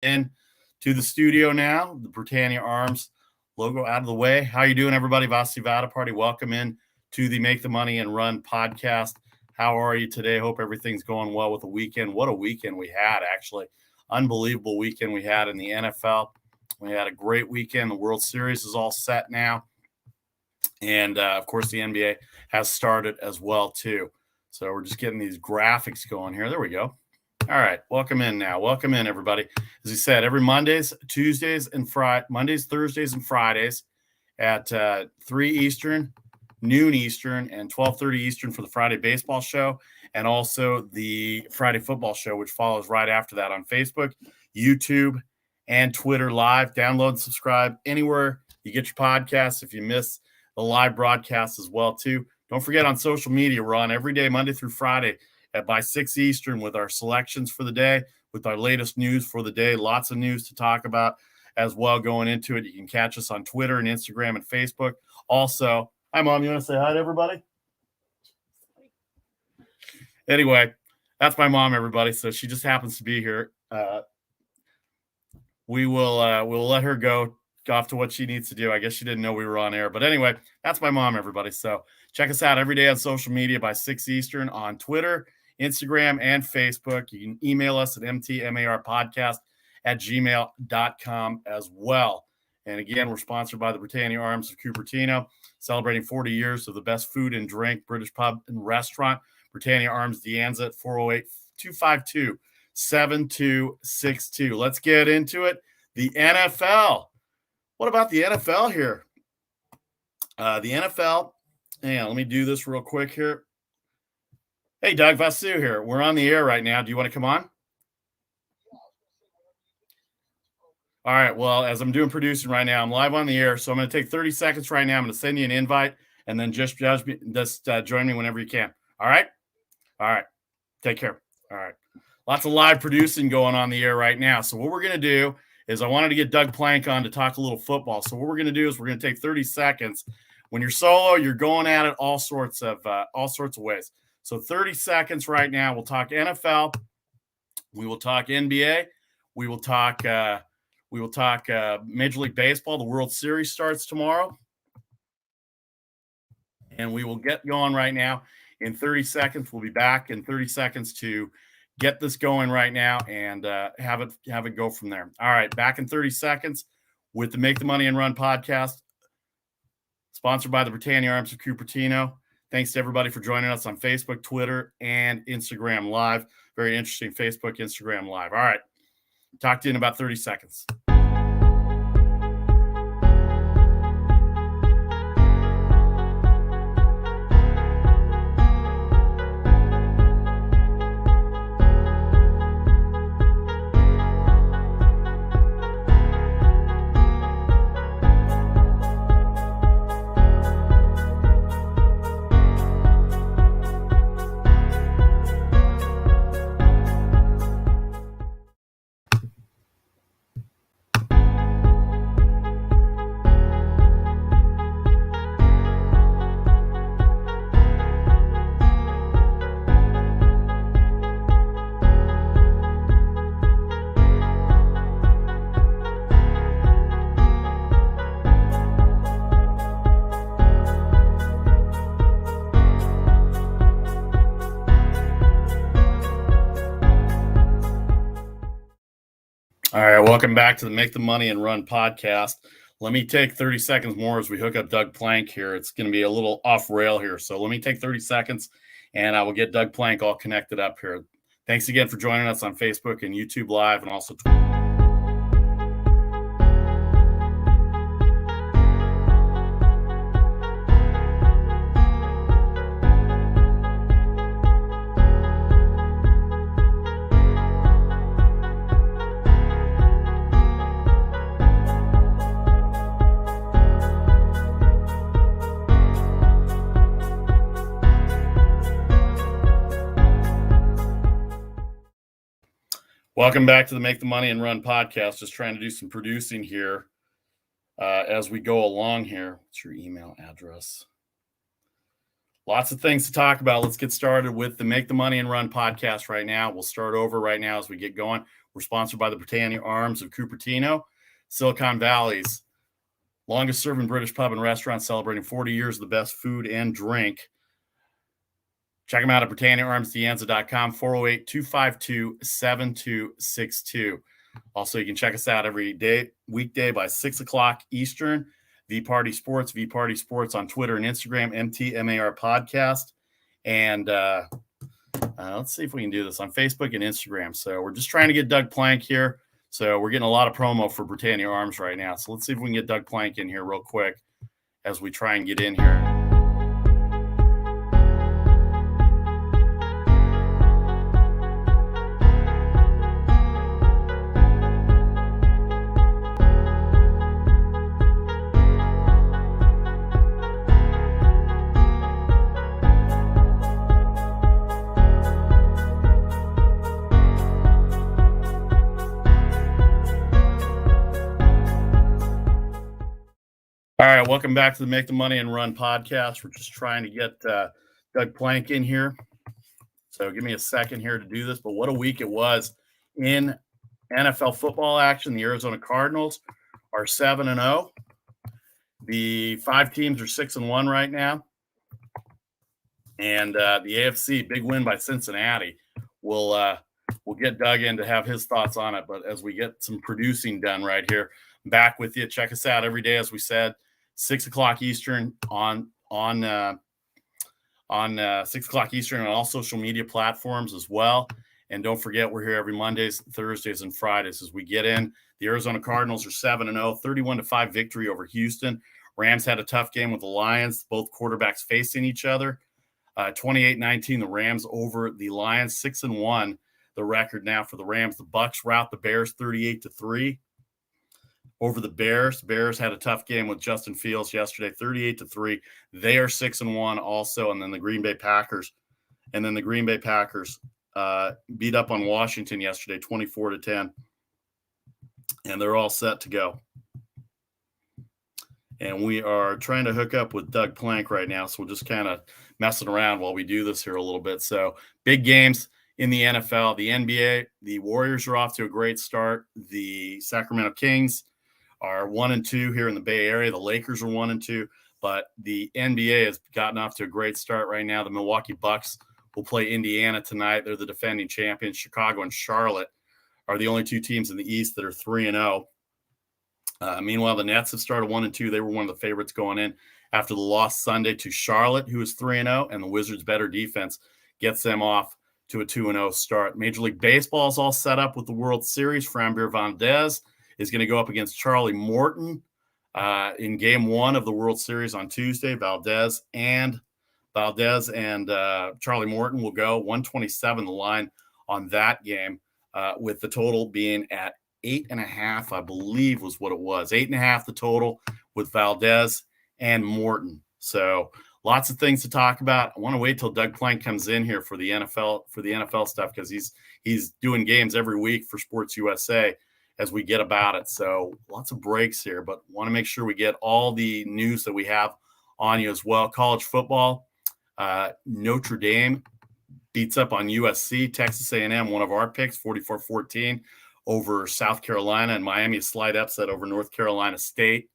in to the studio now. The Britannia Arms logo out of the way. How you doing, everybody? Vasi Vada Party. Welcome in to the Make the Money and Run podcast. How are you today? Hope everything's going well with the weekend. What a weekend we had, actually. Unbelievable weekend we had in the NFL. We had a great weekend. The World Series is all set now. And, of course, the NBA has started as well, too. So we're just getting these graphics going here. There we go. All right. Welcome in now. Welcome in, everybody. As we said, every Mondays, Thursdays, and Fridays at 3 Eastern, noon Eastern, and 12:30 Eastern for the Friday baseball show, and also the Friday football show, which follows right after that on Facebook, YouTube, and Twitter live. Download and subscribe anywhere you get your podcasts if you miss the live broadcast as well, too. Don't forget, on social media, we're on every day, Monday through Friday, by 6 Eastern with our selections for the day, with our latest news for the day. Lots of news to talk about as well going into it. You can catch us on Twitter and Instagram and Facebook. Also, hi, Mom. You want to say hi to everybody? Anyway, that's my mom, everybody. So she just happens to be here. We'll let her go off to what she needs to do. I guess she didn't know we were on air. But anyway, that's my mom, everybody. So check us out every day on social media by 6 Eastern on Twitter, Instagram, and Facebook. You can email us at mtmarpodcast@gmail.com as well. And again, we're sponsored by the Britannia Arms of Cupertino, celebrating 40 years of the best food and drink, British pub and restaurant. Britannia Arms, Deanza at 408-252-7262. Let's get into it. The NFL. What about the NFL here? The NFL, let me do this real quick here. Hey, Doug Vasu here. We're on the air right now. Do you want to come on? All right. Well, as I'm doing producing right now, I'm live on the air. So I'm going to take 30 seconds right now. I'm going to send you an invite, and then just join me whenever you can. All right? All right. Take care. All right. Lots of live producing going on the air right now. So what we're going to do is I wanted to get Doug Plank on to talk a little football. So what we're going to do is we're going to take 30 seconds. When you're solo, you're going at it all sorts of ways. So 30 seconds right now. We'll talk NFL. We will talk NBA. We will talk Major League Baseball. The World Series starts tomorrow. And we will get going right now in 30 seconds. We'll be back in 30 seconds to get this going right now and have it go from there. All right, back in 30 seconds with the Make the Money and Run podcast, sponsored by the Britannia Arms of Cupertino. Thanks to everybody for joining us on Facebook, Twitter, and Instagram Live. Very interesting Facebook, Instagram Live. All right, talk to you in about 30 seconds. All right, welcome back to the Make the Money and Run podcast. Let me take 30 seconds more as we hook up Doug Plank here. It's going to be a little off rail here. So let me take 30 seconds and I will get Doug Plank all connected up here. Thanks again for joining us on Facebook and YouTube Live and also Twitter. Welcome back to the Make the Money and Run podcast. Just trying to do some producing here as we go along here. What's your email address? Lots of things to talk about. Let's get started with the Make the Money and Run podcast right now. We'll start over right now as we get going. We're sponsored by the Britannia Arms of Cupertino, Silicon Valley's longest serving British pub and restaurant, celebrating 40 years of the best food and drink. Check them out at BritanniaArmsDeanza.com, 408-252-7262. Also, you can check us out every day, weekday by 6 o'clock Eastern. V Party Sports on Twitter and Instagram, MTMAR Podcast. And let's see if we can do this on Facebook and Instagram. So we're just trying to get Doug Plank here. So we're getting a lot of promo for Britannia Arms right now. So let's see if we can get Doug Plank in here real quick as we try and get in here. All right, welcome back to the Make the Money and Run podcast. We're just trying to get Doug Plank in here. So give me a second here to do this. But what a week it was in NFL football action. The Arizona Cardinals are 7-0. The 5 teams are 6-1 right now. And the AFC, big win by Cincinnati. We'll get Doug in to have his thoughts on it. But as we get some producing done right here, I'm back with you. Check us out every day, as we said. 6 o'clock Eastern on 6 o'clock Eastern on all social media platforms as well. And don't forget, we're here every Mondays, Thursdays, and Fridays as we get in. The Arizona Cardinals are 7-0, 31-5 victory over Houston. Rams had a tough game with the Lions, both quarterbacks facing each other. 28-19, the Rams over the Lions, 6-1. The record now for the Rams. The Bucs rout the Bears 38-3. Over the Bears. Bears had a tough game with Justin Fields yesterday, 38-3. They are 6-1 also. And then the Green Bay Packers. Beat up on Washington yesterday, 24-10. And they're all set to go. And we are trying to hook up with Doug Plank right now. So we're just kind of messing around while we do this here a little bit. So big games in the NFL. The NBA, the Warriors are off to a great start. The Sacramento Kings are 1-2 here in the Bay Area. The Lakers are 1-2, but the NBA has gotten off to a great start right now. The Milwaukee Bucks will play Indiana tonight. They're the defending champions. Chicago and Charlotte are the only 2 teams in the East that are 3-0. Meanwhile, the Nets have started 1-2. They were one of the favorites going in after the loss Sunday to Charlotte, who is 3-0, and the Wizards' better defense gets them off to a 2-0 start. Major League Baseball is all set up with the World Series. Framber Valdez is going to go up against Charlie Morton in Game 1 of the World Series on Tuesday. Valdez and Charlie Morton will go 127 the line on that game, with the total being at 8.5, I believe was what it was. 8.5 the total with Valdez and Morton. So lots of things to talk about. I want to wait till Doug Plank comes in here for the NFL stuff, because he's doing games every week for Sports USA as we get about it. So lots of breaks here, but want to make sure we get all the news that we have on you as well. College football, Notre Dame beats up on USC. Texas A&M, one of our picks, 44-14 over South Carolina, and Miami a slight upset over North Carolina State.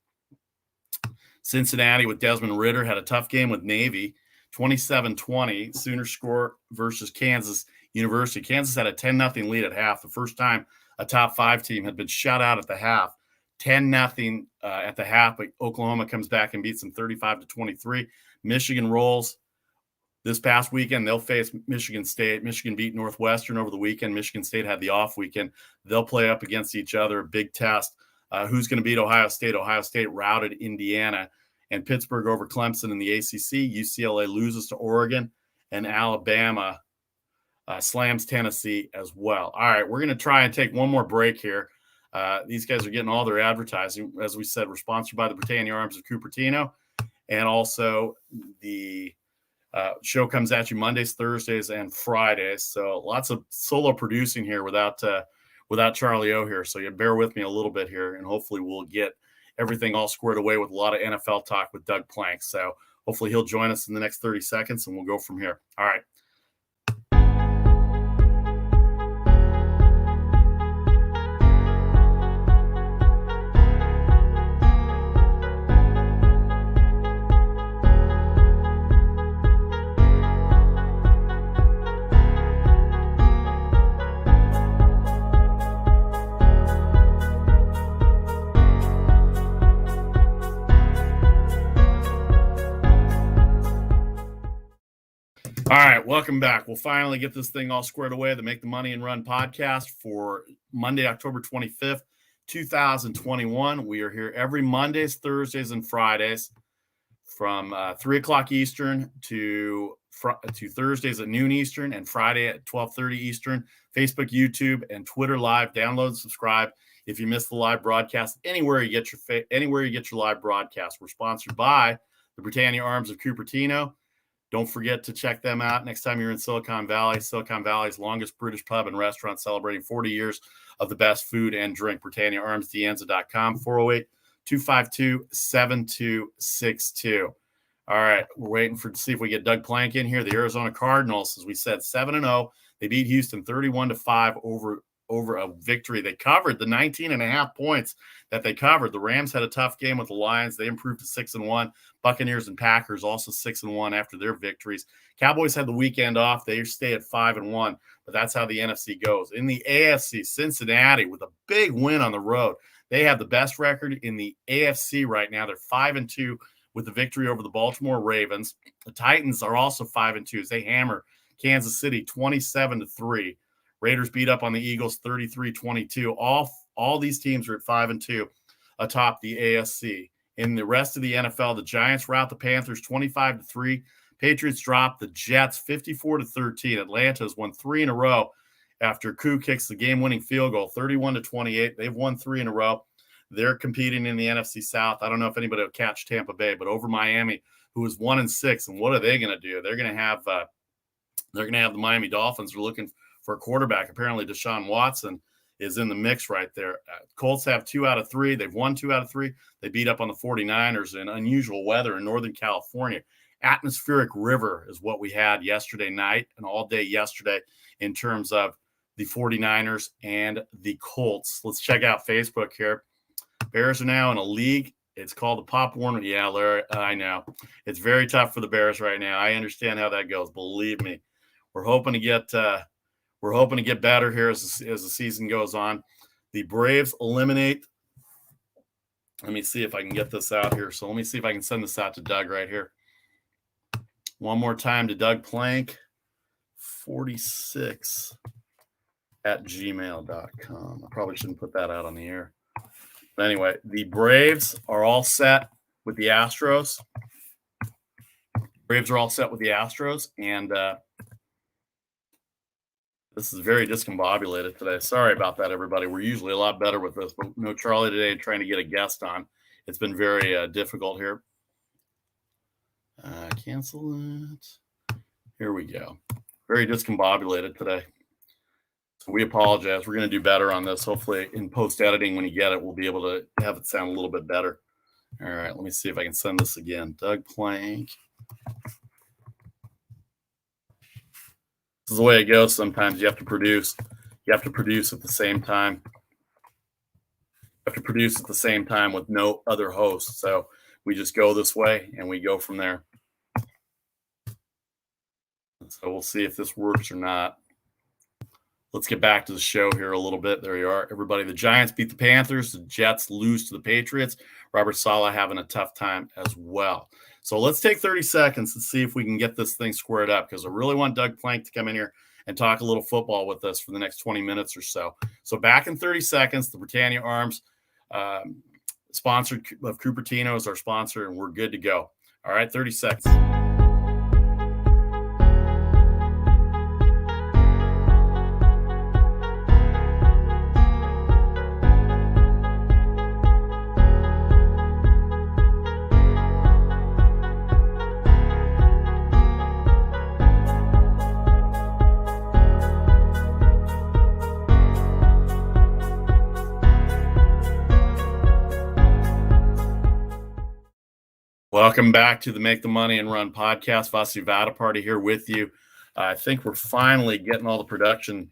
Cincinnati with Desmond Ridder had a tough game with Navy, 27-20. Sooners score versus Kansas University. Kansas had a 10-0 lead at half, the first time a top 5 team had been shut out at the half. 10-0 at the half, but Oklahoma comes back and beats them 35-23. Michigan rolls this past weekend. They'll face Michigan State. Michigan beat Northwestern over the weekend. Michigan State had the off weekend. They'll play up against each other. Big test. Who's going to beat Ohio State? Ohio State routed Indiana. And Pittsburgh over Clemson in the ACC. UCLA loses to Oregon. And Alabama slams Tennessee as well. All right, we're going to try and take one more break here. These guys are getting all their advertising. As we said, we're sponsored by the Britannia Arms of Cupertino. And also the show comes at you Mondays, Thursdays, and Fridays. So lots of solo producing here without Charlie O here. So you bear with me a little bit here, and hopefully we'll get everything all squared away with a lot of NFL talk with Doug Plank. So Hopefully he'll join us in the next 30 seconds, and we'll go from here. All right. All right, welcome back. We'll finally get this thing all squared away. The Make the Money and Run podcast for Monday, October 25th, 2021. We are here every Mondays, Thursdays, and Fridays from 3 o'clock Eastern to Thursdays at noon Eastern and Friday at 12:30 Eastern. Facebook, YouTube, and Twitter live. Download and subscribe if you missed the live broadcast. Anywhere you get your live broadcast. We're sponsored by the Britannia Arms of Cupertino. Don't forget to check them out next time you're in Silicon Valley. Silicon Valley's longest British pub and restaurant, celebrating 40 years of the best food and drink. BritanniaArmsDeanza.com, 408-252-7262. All right, we're waiting to see if we get Doug Plank in here. The Arizona Cardinals, as we said, 7-0. They beat Houston 31-5 over a victory. They covered the 19.5 points that they covered. The Rams had a tough game with the Lions. They improved to 6-1. Buccaneers and Packers also 6-1 after their victories. Cowboys had the weekend off. They stay at 5-1, but that's how the NFC goes. In the AFC, Cincinnati with a big win on the road. They have the best record in the AFC right now. They're 5-2 with the victory over the Baltimore Ravens. The Titans are also 5-2 as they hammer Kansas City 27-3. Raiders beat up on the Eagles 33-22. All these teams are at 5-2 atop the AFC. In the rest of the NFL, the Giants rout the Panthers 25-3. Patriots drop the Jets 54-13. Atlanta has won 3 in a row after Koo kicks the game-winning field goal 31-28. They've won 3 in a row. They're competing in the NFC South. I don't know if anybody will catch Tampa Bay, but over Miami, who is 1-6. And what are they going to do? They're going to have the Miami Dolphins. They're looking for a quarterback. Apparently, Deshaun Watson is in the mix right there. Colts have 2 out of 3. They've won 2 out of 3. They beat up on the 49ers in unusual weather in Northern California. Atmospheric river is what we had yesterday night and all day yesterday in terms of the 49ers and the Colts. Let's check out Facebook here. Bears are now in a league. It's called the Pop Warner. Yeah, Larry, I know. It's very tough for the Bears right now. I understand how that goes. Believe me. We're hoping to get better here as the season goes on. The Braves eliminate. Let me see if I can get this out here. So let me see if I can send this out to Doug right here. One more time to Doug Plank, 46@gmail.com. I probably shouldn't put that out on the air. But anyway, the Braves are all set with the Astros. And this is very discombobulated today. Sorry about that, everybody. We're usually a lot better with this, but no Charlie today trying to get a guest on. It's been very difficult here. Cancel it. Here we go. Very discombobulated today. So we apologize. We're going to do better on this. Hopefully in post-editing, when you get it, we'll be able to have it sound a little bit better. All right, let me see if I can send this again. Doug Plank. This is the way it goes. Sometimes you have to produce. You have to produce at the same time. With no other host. So we just go this way and we go from there. So we'll see if this works or not. Let's get back to the show here a little bit. There you are, everybody. The Giants beat the Panthers. The Jets lose to the Patriots. Robert Saleh having a tough time as well. So let's take 30 seconds and see if we can get this thing squared up, because I really want Doug Plank to come in here and talk a little football with us for the next 20 minutes or so. So back in 30 seconds, the Britannia Arms sponsored of Cupertino is our sponsor, and we're good to go. All right, 30 seconds. Welcome back to the Make the Money and Run podcast. Vasi Vadaparty here with you. I think we're finally getting all the production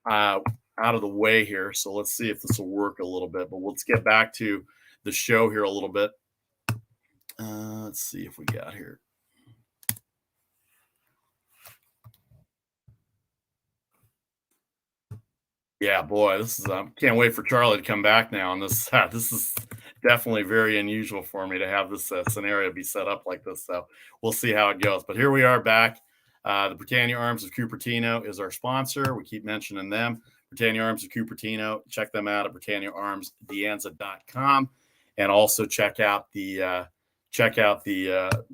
out of the way here. So let's see if this will work a little bit. But let's get back to the show here a little bit. Let's see if we got here. Yeah, boy, this is can't wait for Charlie to come back now. And this is definitely very unusual for me to have this scenario be set up like this. So we'll see how it goes. But here we are back. The Britannia Arms of Cupertino is our sponsor. We keep mentioning them. Britannia Arms of Cupertino. Check them out at BritanniaArmsDeanza.com, and also check out the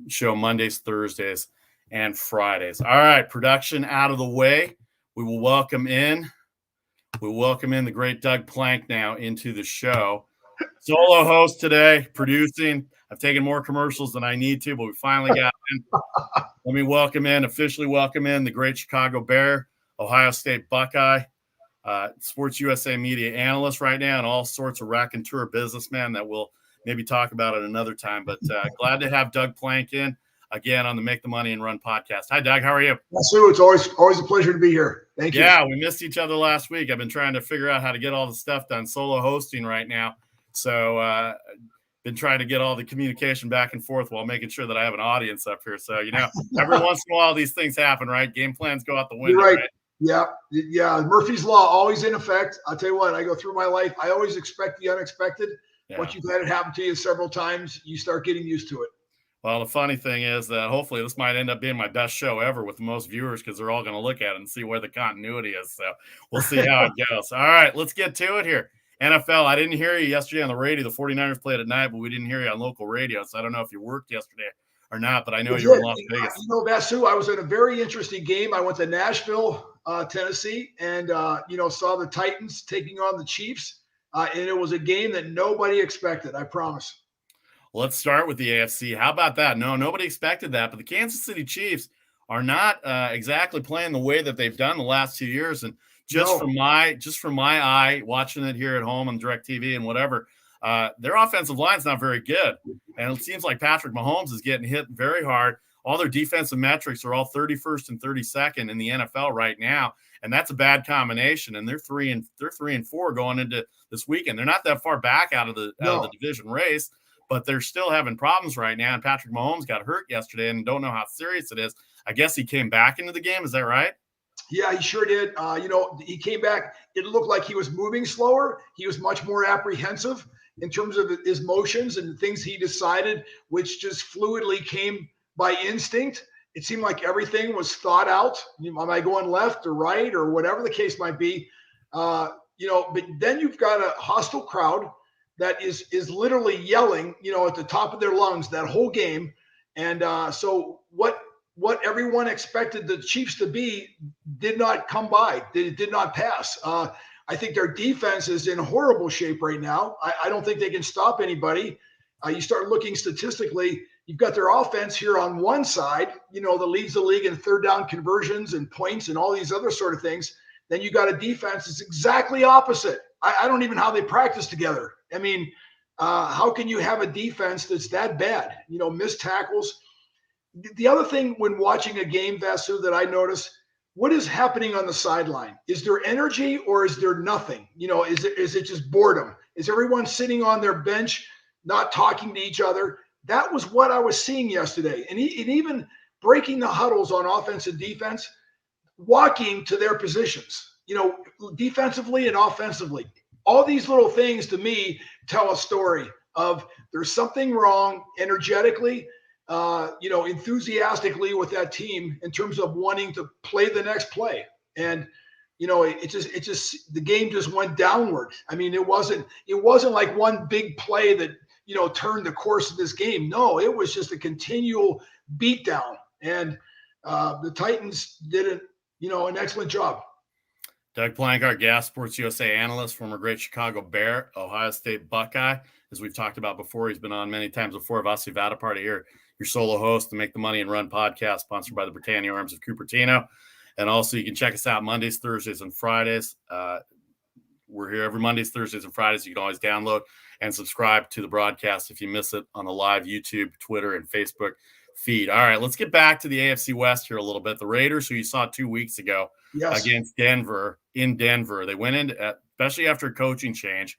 show Mondays, Thursdays, and Fridays. All right, production out of the way. We will welcome in the great Doug Plank now into the show. Solo host today, producing. I've taken more commercials than I need to, but we finally got in. Let me officially welcome in the great Chicago Bear, Ohio State Buckeye, Sports USA media analyst right now, and all sorts of raconteur businessman that we'll maybe talk about at another time. But glad to have Doug Plank in again on the Make the Money and Run podcast. Hi, Doug. How are you? Sue, it's always a pleasure to be here. Thank you. Yeah, we missed each other last week. I've been trying to figure out how to get all the stuff done, solo hosting right now. So been trying to get all the communication back and forth while making sure that I have an audience up here. So, every once in a while these things happen, right? Game plans go out the window. You're right. Yeah. Murphy's Law always in effect. I'll tell you what, I go through my life. I always expect the unexpected. Yeah. Once you've had it happen to you several times, you start getting used to it. Well, the funny thing is that hopefully this might end up being my best show ever with the most viewers, because they're all going to look at it and see where the continuity is. So we'll see how it goes. All right, let's get to it here. NFL, I didn't hear you yesterday on the radio. The 49ers played at night, but we didn't hear you on local radio. So I don't know if you worked yesterday or not, but I know you were in Las Vegas. Vasu, I was in a very interesting game. I went to Nashville, Tennessee, and, saw the Titans taking on the Chiefs. And it was a game that nobody expected, I promise. Let's start with the AFC. How about that? No, nobody expected that, but the Kansas City Chiefs are not exactly playing the way that they've done the last 2 years. And from my eye, watching it here at home on DirecTV and whatever, their offensive line's not very good. And it seems like Patrick Mahomes is getting hit very hard. All their defensive metrics are all 31st and 32nd in the NFL right now. And that's a bad combination. And they're 3-4 going into this weekend. They're not that far back out of the division race, but they're still having problems right now. And Patrick Mahomes got hurt yesterday and don't know how serious it is. I guess he came back into the game. Is that right? Yeah, he sure did. He came back. It looked like he was moving slower. He was much more apprehensive in terms of his motions and the things he decided, which just fluidly came by instinct. It seemed like everything was thought out. Am I going left or right or whatever the case might be? But then you've got a hostile crowd that is literally yelling, at the top of their lungs that whole game. And so what everyone expected the Chiefs to be did not come by. Did not pass. I think their defense is in horrible shape right now. I don't think they can stop anybody. You start looking statistically, you've got their offense here on one side, that leads the league in third down conversions and points and all these other sort of things. Then you got a defense that's exactly opposite. I don't even know how they practice together. I mean, how can you have a defense that's that bad? Missed tackles. The other thing when watching a game, Vasu, that I notice, what is happening on the sideline? Is there energy or is there nothing? Is it just boredom? Is everyone sitting on their bench, not talking to each other? That was what I was seeing yesterday. And even breaking the huddles on offense and defense, walking to their positions, defensively and offensively. All these little things to me tell a story of there's something wrong energetically, enthusiastically with that team in terms of wanting to play the next play. And, the game just went downward. I mean, it wasn't like one big play that, turned the course of this game. No, it was just a continual beatdown. And the Titans did an excellent job. Doug Plank, our guest, Sports USA analyst, former great Chicago Bear, Ohio State Buckeye. As we've talked about before, he's been on many times before. Vasi Vadaparty here, your solo host, to Make the Money and Run podcast, sponsored by the Britannia Arms of Cupertino. And also you can check us out Mondays, Thursdays, and Fridays. We're here every Mondays, Thursdays, and Fridays. You can always download and subscribe to the broadcast if you miss it on the live YouTube, Twitter, and Facebook feed. All right, let's get back to the AFC West here a little bit. The Raiders, who you saw 2 weeks ago against Denver in Denver, they went in, especially after a coaching change.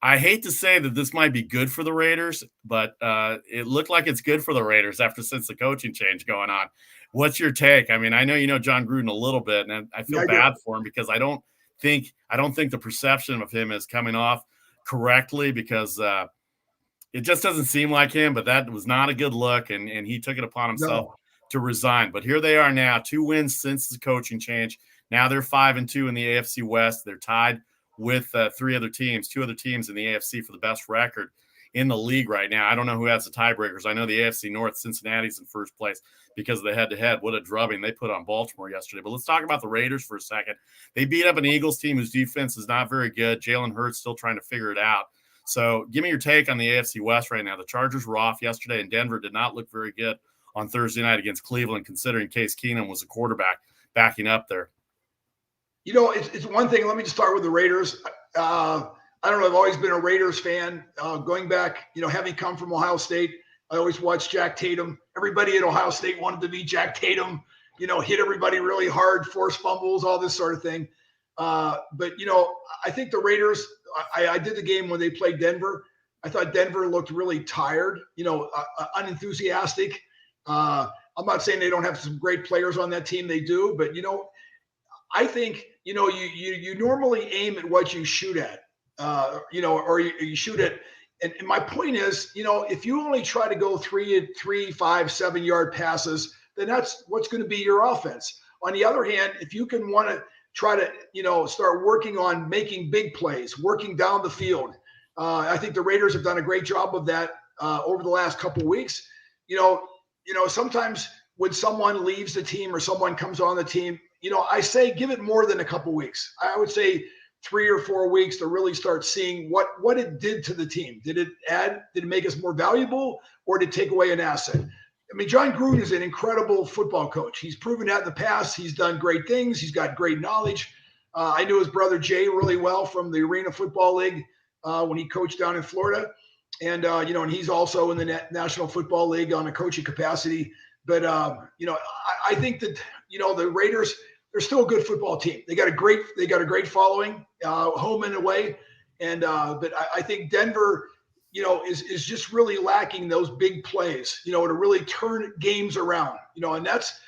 I hate to say that this might be good for the Raiders, but it looked like it's good for the Raiders since the coaching change going on. What's your take? I mean, I know you know John Gruden a little bit, and I feel bad for him because I don't think the perception of him is coming off correctly because it just doesn't seem like him. But that was not a good look, and he took it upon himself to resign. But here they are now, 2 wins since the coaching change. Now they're 5-2 in the AFC West. They're tied with 2 other teams in the AFC for the best record in the league right now. I don't know who has the tiebreakers. I know the AFC North, Cincinnati's in first place because of the head-to-head. What a drubbing they put on Baltimore yesterday. But let's talk about the Raiders for a second. They beat up an Eagles team whose defense is not very good. Jalen Hurts still trying to figure it out. So give me your take on the AFC West right now. The Chargers were off yesterday, and Denver did not look very good on Thursday night against Cleveland, considering Case Keenum was the quarterback backing up there. You know, it's one thing. Let me just start with the Raiders. I don't know. I've always been a Raiders fan. Going back, having come from Ohio State, I always watched Jack Tatum. Everybody at Ohio State wanted to be Jack Tatum, hit everybody really hard, force fumbles, all this sort of thing. But, I think the Raiders, I did the game when they played Denver. I thought Denver looked really tired, unenthusiastic. I'm not saying they don't have some great players on that team. They do. But, I think, you normally aim at what you shoot at, or you shoot at. And my point is, if you only try to go 3, 5, 7 yard passes, then that's what's going to be your offense. On the other hand, if you can want to try to, start working on making big plays, working down the field, I think the Raiders have done a great job of that over the last couple of weeks. Sometimes when someone leaves the team or someone comes on the team, I say give it more than a couple weeks. I would say 3 or 4 weeks to really start seeing what it did to the team. Did it make us more valuable, or did it take away an asset? I mean, John Gruden is an incredible football coach. He's proven that in the past. He's done great things. He's got great knowledge. I knew his brother Jay really well from the Arena Football League when he coached down in Florida. And, and he's also in the National Football League on a coaching capacity. But, I think that, the Raiders, they're still a good football team. They got a great following, home and away. And, but I think Denver, is just really lacking those big plays, to really turn games around, and that's,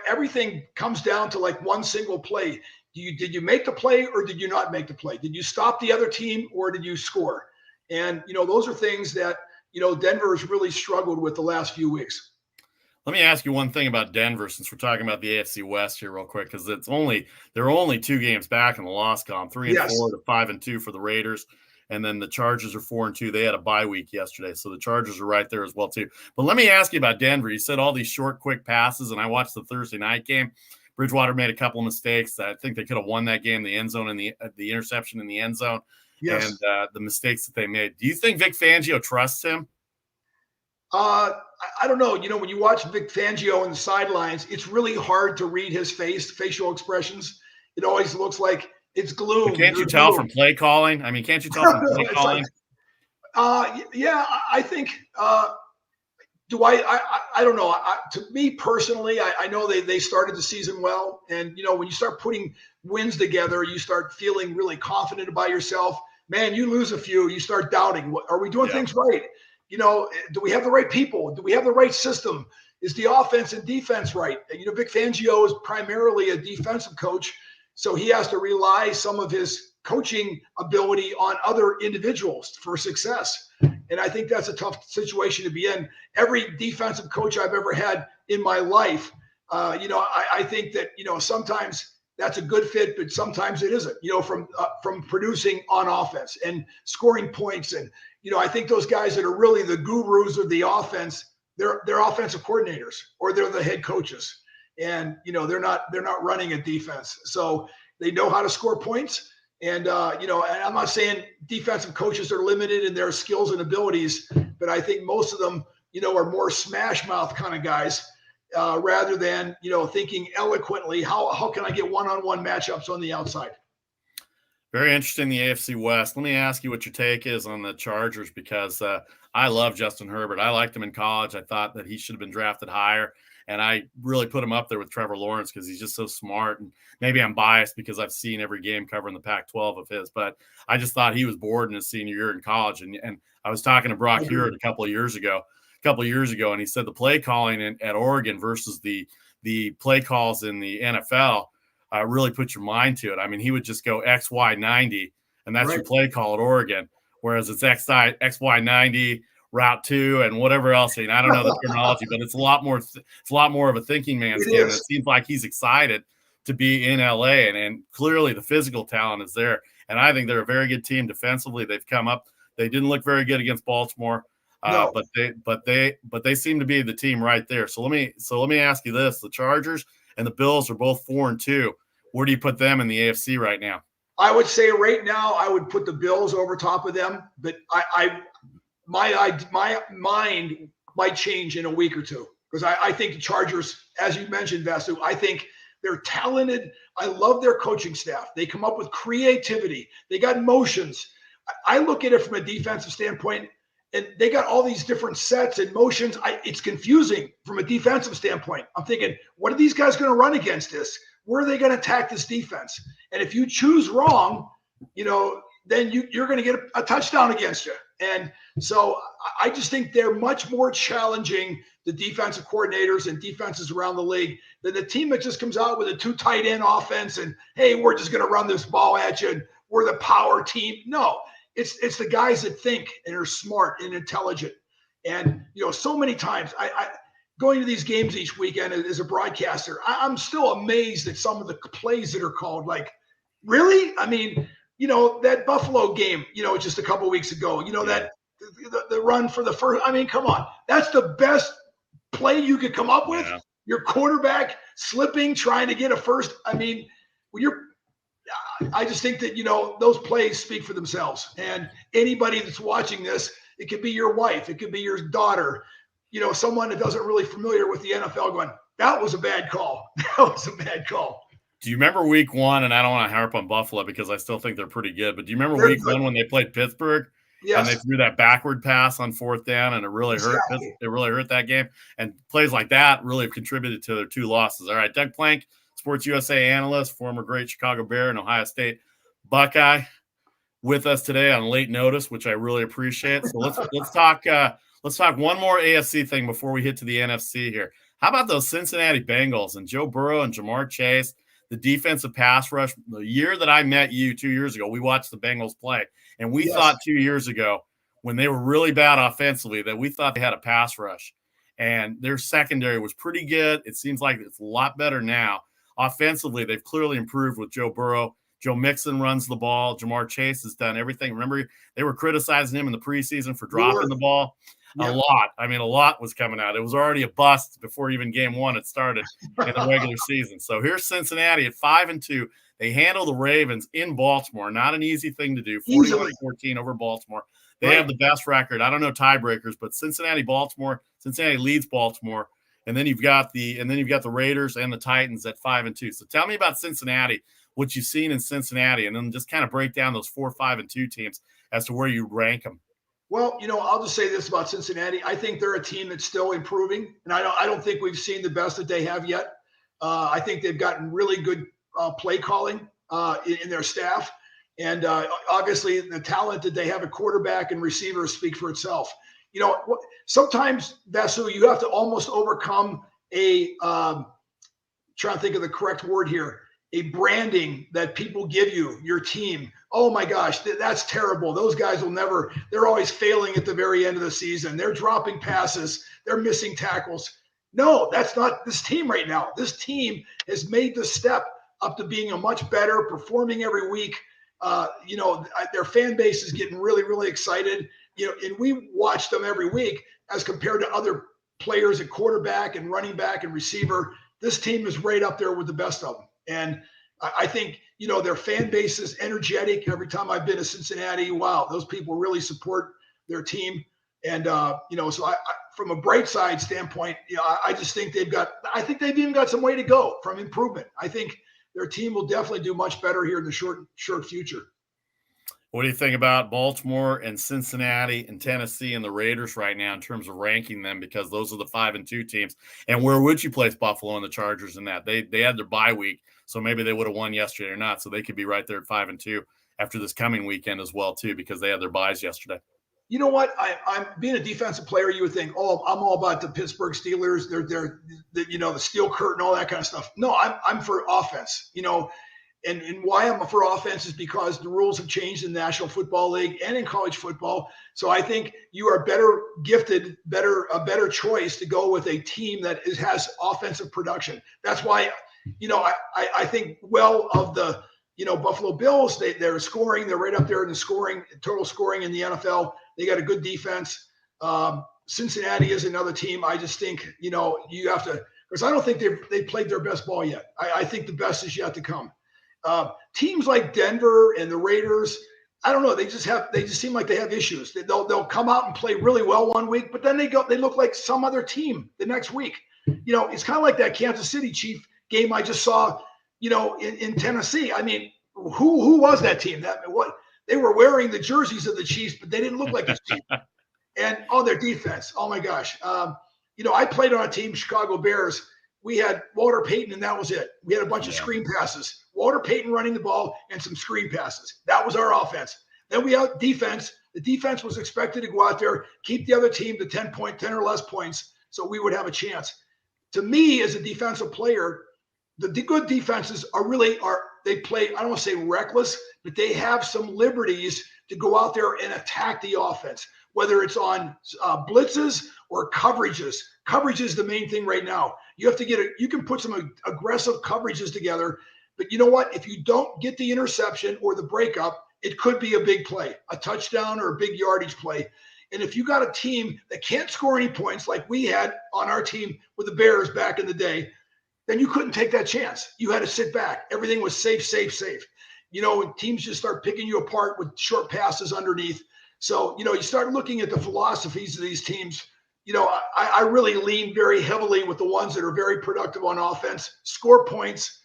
everything comes down to like one single play. Did you make the play or did you not make the play? Did you stop the other team or did you score? And, those are things that, Denver has really struggled with the last few weeks. Let me ask you one thing about Denver, since we're talking about the AFC West here real quick, because they're only 2 games back in the loss column, 3-4 to 5-2 for the Raiders. And then the Chargers are 4-2. They had a bye week yesterday, so the Chargers are right there as well too. But let me ask you about Denver. You said all these short, quick passes, and I watched the Thursday night game. Bridgewater made a couple of mistakes. I think they could have won that game, the end zone and the interception in the end zone, and the mistakes that they made. Do you think Vic Fangio trusts him? I don't know. When you watch Vic Fangio on the sidelines, it's really hard to read his facial expressions. It always looks like it's gloom. But can't you tell from play calling? I mean, can't you tell from play calling? Yeah, I think. Do I don't know. To me personally, I know they started the season well, and when you start putting wins together, you start feeling really confident about yourself. Man, you lose a few, you start doubting. Are we doing things right? Do we have the right people? Do we have the right system? Is the offense and defense right? Vic Fangio is primarily a defensive coach, so he has to rely some of his coaching ability on other individuals for success. And I think that's a tough situation to be in. Every defensive coach I've ever had in my life, I think that, sometimes that's a good fit, but sometimes it isn't, from producing on offense and scoring points. And, I think those guys that are really the gurus of the offense, they're offensive coordinators or they're the head coaches. And, they're not running a defense. So they know how to score points. And, and I'm not saying defensive coaches are limited in their skills and abilities, but I think most of them, are more smash mouth kind of guys, rather than, thinking eloquently, how can I get one-on-one matchups on the outside? Very interesting, the AFC West. Let me ask you what your take is on the Chargers, because I love Justin Herbert. I liked him in college. I thought that he should have been drafted higher, and I really put him up there with Trevor Lawrence because he's just so smart. And maybe I'm biased because I've seen every game covering the Pac-12 of his, but I just thought he was bored in his senior year in college. And I was talking to Brock Hewitt a couple of years ago, and he said the play calling at Oregon versus the play calls in the NFL really put your mind to it. I mean, he would just go XY 90, and that's your play call at Oregon, whereas it's XY 90, route 2, and whatever else. I don't know the terminology, but it's a lot more of a thinking man's game. And it seems like he's excited to be in LA, and clearly the physical talent is there. And I think they're a very good team defensively. They've come up. They didn't look very good against Baltimore, but they seem to be the team right there. So let me ask you this: the Chargers and the Bills are both 4-2. Where do you put them in the AFC right now? I would say right now I would put the Bills over top of them, but my mind might change in a week or two, because I think the Chargers, as you mentioned, Vasu, I think they're talented. I love their coaching staff. They come up with creativity. They got motions. I look at it from a defensive standpoint, and they got all these different sets and motions. It's confusing from a defensive standpoint. I'm thinking, what are these guys going to run against this? Where are they going to attack this defense? And if you choose wrong, then you're going to get a touchdown against you. And so I just think they're much more challenging, the defensive coordinators and defenses around the league, than the team that just comes out with a 2 tight end offense and, hey, we're just going to run this ball at you and we're the power team. No, it's the guys that think and are smart and intelligent. And, so many times I going to these games each weekend as a broadcaster, I'm still amazed at some of the plays that are called. Like, really? I mean, that Buffalo game, just a couple of weeks ago, that the run for the first, I mean, come on. That's the best play you could come up with. Yeah. Your quarterback slipping, trying to get a first. I mean, I just think that, those plays speak for themselves. And anybody that's watching this, it could be your wife, it could be your daughter, someone that doesn't really familiar with the NFL going, that was a bad call. That was a bad call. Do you remember week 1? And I don't want to harp on Buffalo because I still think they're pretty good. But do you remember week 1 when they played Pittsburgh? Yes. And they threw that backward pass on 4th down, and it really hurt. It really hurt that game. And plays like that really have contributed to their 2 losses. All right, Doug Plank, Sports USA analyst, former great Chicago Bear and Ohio State Buckeye, with us today on late notice, which I really appreciate. So let's talk. Let's talk one more AFC thing before we hit to the NFC here. How about those Cincinnati Bengals and Joe Burrow and Jamar Chase, the defensive pass rush? The year that I met you 2 years ago, we watched the Bengals play, and we thought 2 years ago when they were really bad offensively that we thought they had a pass rush, and their secondary was pretty good. It seems like it's a lot better now. Offensively, they've clearly improved with Joe Burrow. Joe Mixon runs the ball. Jamar Chase has done everything. Remember, they were criticizing him in the preseason for dropping the ball. A lot. I mean, a lot was coming out. It was already a bust before even game 1 had started in the regular season. So here's Cincinnati at 5-2. They handle the Ravens in Baltimore. Not an easy thing to do. 41-14 over Baltimore. They have the best record. I don't know tiebreakers, but Cincinnati leads Baltimore. And then you've got the Raiders and the Titans at 5-2. So tell me about Cincinnati, what you've seen in Cincinnati, and then just kind of break down those 4, 5-2 teams as to where you rank them. Well, I'll just say this about Cincinnati. I think they're a team that's still improving, and I don't think we've seen the best that they have yet. I think they've gotten really good play calling in their staff, and obviously the talent that they have at quarterback and receivers speak for itself. Sometimes, Vasu, you have to almost overcome trying to think of the correct word here, a branding that people give you, your team. Oh my gosh, that's terrible. Those guys they're always failing at the very end of the season. They're dropping passes. They're missing tackles. No, that's not this team right now. This team has made the step up to being a much better, performing every week. Their fan base is getting really, really excited. And we watch them every week as compared to other players at quarterback and running back and receiver. This team is right up there with the best of them. And I think, their fan base is energetic. Every time I've been to Cincinnati, wow, those people really support their team. And, so from a bright side standpoint, I just think they've even got some way to go from improvement. I think their team will definitely do much better here in the short future. What do you think about Baltimore and Cincinnati and Tennessee and the Raiders right now in terms of ranking them? Because those are the 5-2 teams. And where would you place Buffalo and the Chargers in that? They had their bye week, so maybe they would have won yesterday or not. So they could be right there at 5-2 after this coming weekend as well, too, because they had their byes yesterday. You know what? I'm being a defensive player. You would think, oh, I'm all about the Pittsburgh Steelers. They're the steel curtain, all that kind of stuff. No, I'm for offense. And why I'm for offense is because the rules have changed in the National Football League and in college football. So I think you are better gifted, a better choice to go with a team that has offensive production. That's why, I think well of the, Buffalo Bills, they're scoring. They're right up there in the total scoring in the NFL. They got a good defense. Cincinnati is another team. I just think, you have to, because I don't think they played their best ball yet. I think the best is yet to come. Teams like Denver and the Raiders, I don't know. They just seem like they have issues. They'll come out and play really well one week, but then they look like some other team the next week. It's kind of like that Kansas City Chief game I just saw, in Tennessee. I mean, who was that team? They were wearing the jerseys of the Chiefs, but they didn't look like the Chiefs. And their defense. Oh my gosh. I played on a team, Chicago Bears. We had Walter Payton, and that was it. We had a bunch of screen passes. Walter Payton running the ball and some screen passes. That was our offense. Then we had defense. The defense was expected to go out there, keep the other team to 10 or less points, so we would have a chance. To me, as a defensive player, the good defenses they play, I don't want to say reckless, but they have some liberties to go out there and attack the offense, whether it's on blitzes or coverages. Coverage is the main thing right now. You have to you can put some aggressive coverages together, but you know what? If you don't get the interception or the breakup, it could be a big play, a touchdown or a big yardage play. And if you got a team that can't score any points like we had on our team with the Bears back in the day, then you couldn't take that chance. You had to sit back. Everything was safe. When teams just start picking you apart with short passes underneath. So, you start looking at the philosophies of these teams. I really lean very heavily with the ones that are very productive on offense, score points.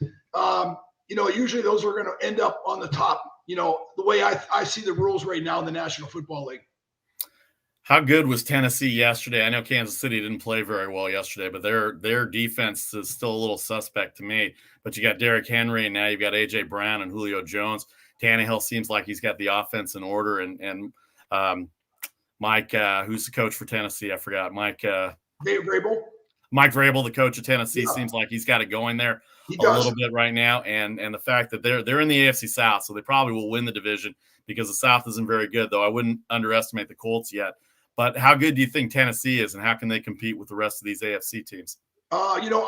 Usually those are going to end up on the top, the way I see the rules right now in the National Football League. How good was Tennessee yesterday? I know Kansas City didn't play very well yesterday, but their defense is still a little suspect to me. But you got Derrick Henry, and now you've got A.J. Brown and Julio Jones. Tannehill seems like he's got the offense in order, and Mike, who's the coach for Tennessee? I forgot. Mike Vrabel. Mike Vrabel, the coach of Tennessee, seems like he's got it going there a little bit right now. And the fact that they're in the AFC South, so they probably will win the division because the South isn't very good, though I wouldn't underestimate the Colts yet. But how good do you think Tennessee is, and how can they compete with the rest of these AFC teams? Although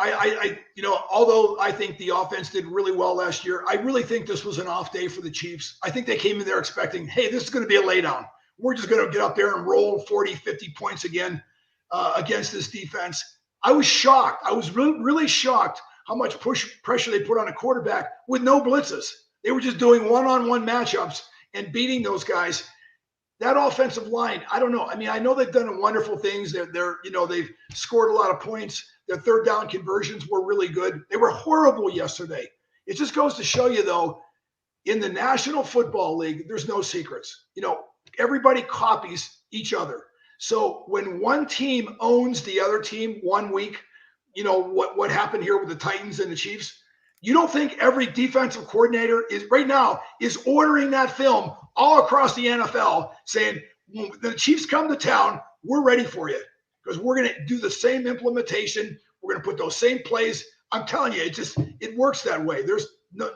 I think the offense did really well last year, I really think this was an off day for the Chiefs. I think they came in there expecting, hey, this is going to be a laydown. We're just going to get up there and roll 40, 50 points again against this defense. I was shocked. I was really, really shocked how much pressure they put on a quarterback with no blitzes. They were just doing one-on-one matchups and beating those guys. That offensive line, I don't know. I mean, I know they've done wonderful things. They've scored a lot of points. Their third down conversions were really good. They were horrible yesterday. It just goes to show you, though, in the National Football League, there's no secrets. Everybody copies each other. So when one team owns the other team one week, what happened here with the Titans and the Chiefs, you don't think every defensive coordinator is ordering that film all across the NFL saying, when the Chiefs come to town, we're ready for you because we're going to do the same implementation. We're going to put those same plays. I'm telling you, it works that way. There's no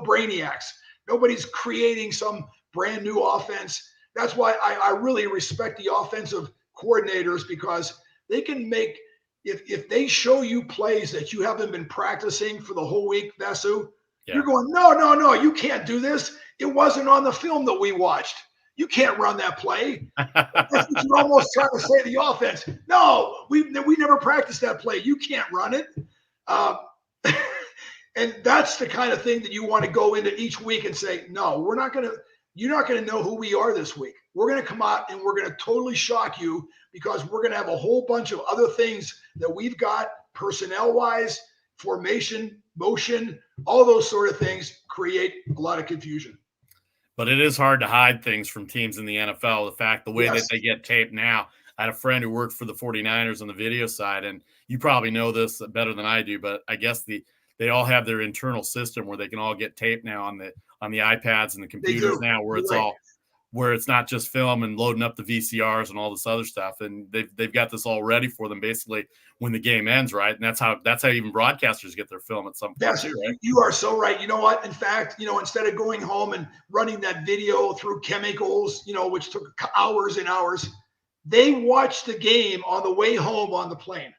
brainiacs. Nobody's creating some brand new offense. That's why I really respect the offensive coordinators because they can make, if they show you plays that you haven't been practicing for the whole week, Vasu, you're going, no, you can't do this. It wasn't on the film that we watched. You can't run that play. That's what you're almost trying to say to the offense. No, we never practiced that play. You can't run it. And that's the kind of thing that you want to go into each week and say, no, you're not going to know who we are this week. We're going to come out and we're going to totally shock you because we're going to have a whole bunch of other things that we've got personnel-wise, formation, motion, all those sort of things create a lot of confusion. But it is hard to hide things from teams in the NFL. The way that they get taped now. I had a friend who worked for the 49ers on the video side, and you probably know this better than I do, but I guess they all have their internal system where they can all get taped now on the iPads and the computers now, where it's all where it's not just film and loading up the VCRs and all this other stuff. And they've got this all ready for them basically when the game ends, right? And that's how even broadcasters get their film at some point too, right? You are so right. You know what? In fact, instead of going home and running that video through chemicals, which took hours and hours, they watched the game on the way home on the plane.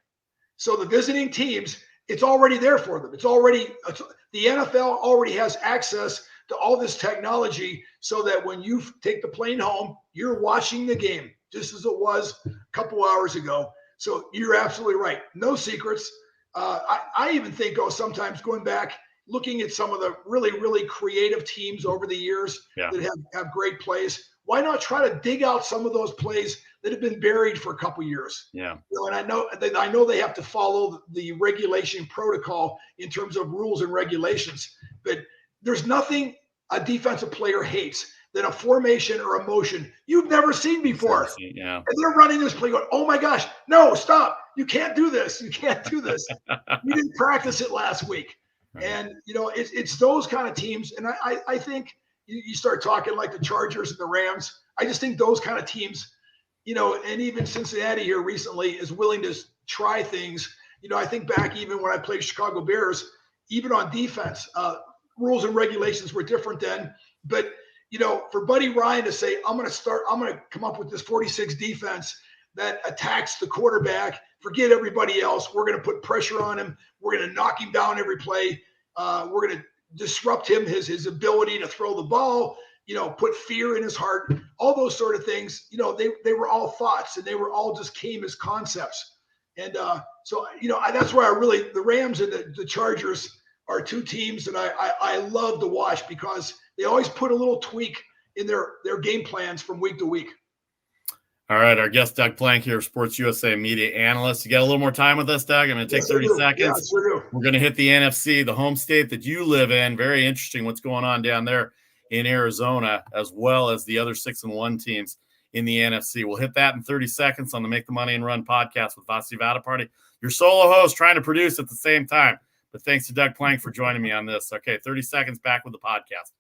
So the visiting teams, it's already there for them. The NFL already has access to all this technology so that when you take the plane home, you're watching the game just as it was a couple hours ago. So you're absolutely right. No secrets. I even think, sometimes going back, looking at some of the really, really creative teams over the years that have great plays, why not try to dig out some of those plays that have been buried for a couple years? Yeah. And I know they have to follow the regulation protocol in terms of rules and regulations, but there's nothing a defensive player hates than a formation or a motion you've never seen before. Yeah. And they're running this play going, oh my gosh, no, stop. You can't do this. You can't do this. You didn't practice it last week. Right. And, it's those kind of teams. And I think you start talking like the Chargers and the Rams. I just think those kind of teams, and even Cincinnati here recently is willing to try things. I think back even when I played Chicago Bears, even on defense, rules and regulations were different then. But, for Buddy Ryan to say, I'm going to come up with this 46 defense that attacks the quarterback, forget everybody else. We're going to put pressure on him. We're going to knock him down every play. We're going to disrupt him, his ability to throw the ball, put fear in his heart, all those sort of things. They were all thoughts, and they were all just came as concepts. And so that's why the Rams and the Chargers are two teams that I love to watch, because they always put a little tweak in their game plans from week to week. All right, our guest, Doug Plank here, Sports USA media analyst. You got a little more time with us, Doug? I'm going to take 30 seconds. Yeah, sure do. We're going to hit the NFC, the home state that you live in. Very interesting what's going on down there in Arizona, as well as the other 6-1 teams in the NFC. We'll hit that in 30 seconds on the Make the Money and Run podcast with Vasi Vadaparty, your solo host, trying to produce at the same time. But thanks to Doug Plank for joining me on this. Okay, 30 seconds back with the podcast.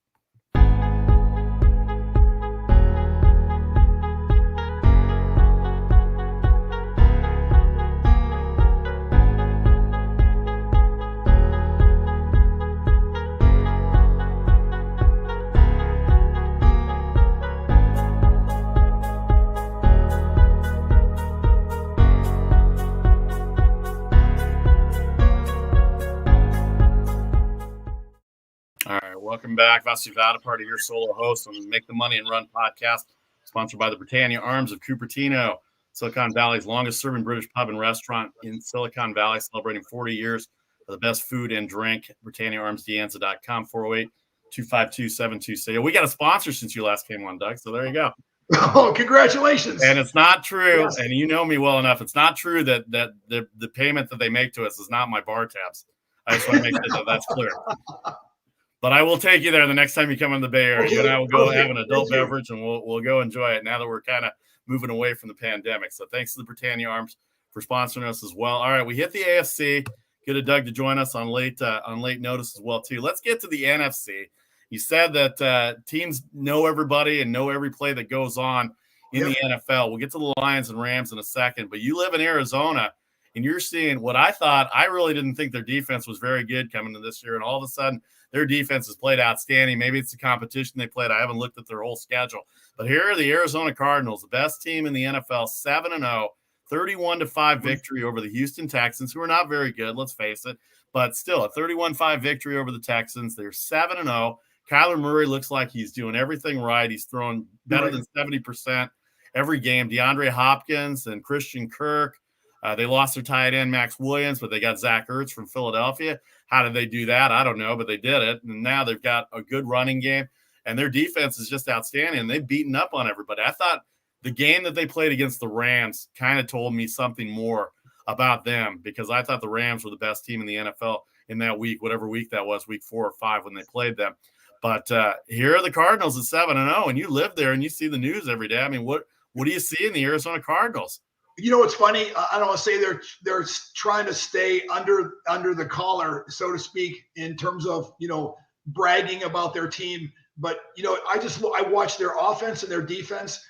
Welcome back. Vasi Vadaparty, your solo host on the Make the Money and Run podcast, sponsored by the Britannia Arms of Cupertino, Silicon Valley's longest-serving British pub and restaurant in Silicon Valley, celebrating 40 years of the best food and drink. BritanniaArmsDeanza.com, 408-252-7260. We got a sponsor since you last came on, Doug, so there you go. Oh, congratulations. And it's not true, yes. And you know me well enough, it's not true that the payment that they make to us is not my bar tabs. I just want to make sure that's clear. But I will take you there the next time you come in the Bay Area. Okay. You and I will go have an adult beverage, and we'll go enjoy it now that we're kind of moving away from the pandemic. So thanks to the Britannia Arms for sponsoring us as well. All right, we hit the AFC. Good of Doug to join us on late notice as well too. Let's get to the NFC. You said that teams know everybody and know every play that goes on in the NFL. We'll get to the Lions and Rams in a second, but you live in Arizona, and you're seeing what I thought. I really didn't think their defense was very good coming into this year, and all of a sudden their defense has played outstanding. Maybe it's the competition they played. I haven't looked at their whole schedule. But here are the Arizona Cardinals, the best team in the NFL, 7-0, 31-5 victory over the Houston Texans, who are not very good, let's face it. But still, a 31-5 victory over the Texans. They're 7-0. Kyler Murray looks like he's doing everything right. He's throwing better than 70% every game. DeAndre Hopkins and Christian Kirk. They lost their tight end, Max Williams, but they got Zach Ertz from Philadelphia. How did they do that? I don't know, but they did it. And now they've got a good running game, and their defense is just outstanding. They've beaten up on everybody. I thought the game that they played against the Rams kind of told me something more about them, because I thought the Rams were the best team in the NFL in that week, whatever week that was, week 4 or 5 when they played them. But here are the Cardinals at 7-0, and you live there and you see the news every day. I mean, what do you see in the Arizona Cardinals? You know, it's funny. I don't want to say they're trying to stay under the collar, so to speak, in terms of, you know, bragging about their team. But, you know, I watch their offense and their defense.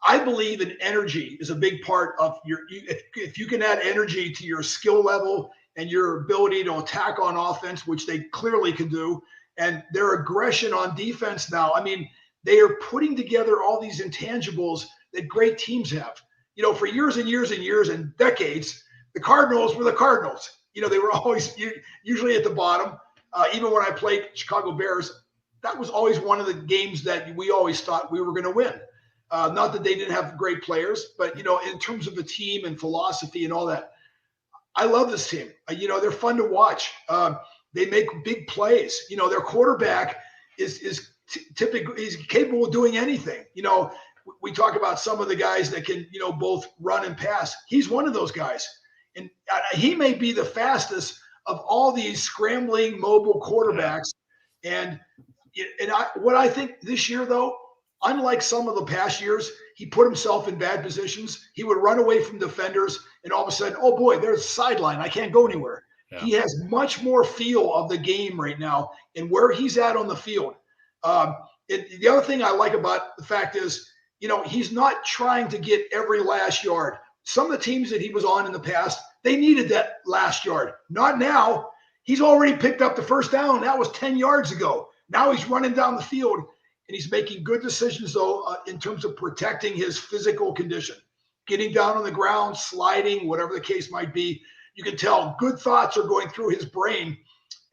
I believe in energy is a big part of if you can add energy to your skill level and your ability to attack on offense, which they clearly can do, and their aggression on defense now. I mean, they are putting together all these intangibles that great teams have. You know, for years and years and years and decades, the Cardinals were the Cardinals. You know, they were always usually at the bottom. Even when I played Chicago Bears, that was always one of the games that we always thought we were going to win. Not that they didn't have great players, but, you know, in terms of the team and philosophy and all that, I love this team. You know, they're fun to watch. They make big plays. You know, their quarterback is typically he's capable of doing anything. You know, we talk about some of the guys that can, you know, both run and pass. He's one of those guys. And he may be the fastest of all these scrambling mobile quarterbacks. And what I think this year, though, unlike some of the past years, he put himself in bad positions. He would run away from defenders, and all of a sudden, oh boy, there's a sideline. I can't go anywhere. Yeah. He has much more feel of the game right now and where he's at on the field. The other thing I like about the fact is, you know, he's not trying to get every last yard. Some of the teams that he was on in the past, they needed that last yard. Not now. He's already picked up the first down. That was 10 yards ago. Now he's running down the field, and he's making good decisions, though, in terms of protecting his physical condition. Getting down on the ground, sliding, whatever the case might be. You can tell good thoughts are going through his brain.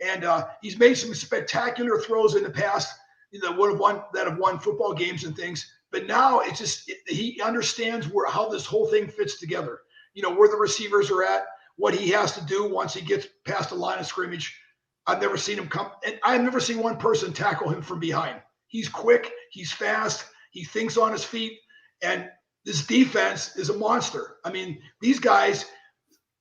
And he's made some spectacular throws in the past that have won football games and things. But now it's just he understands how this whole thing fits together. You know, where the receivers are at, what he has to do once he gets past the line of scrimmage. I've never seen him come, and I've never seen one person tackle him from behind. He's quick, he's fast, he thinks on his feet, and this defense is a monster. I mean, these guys,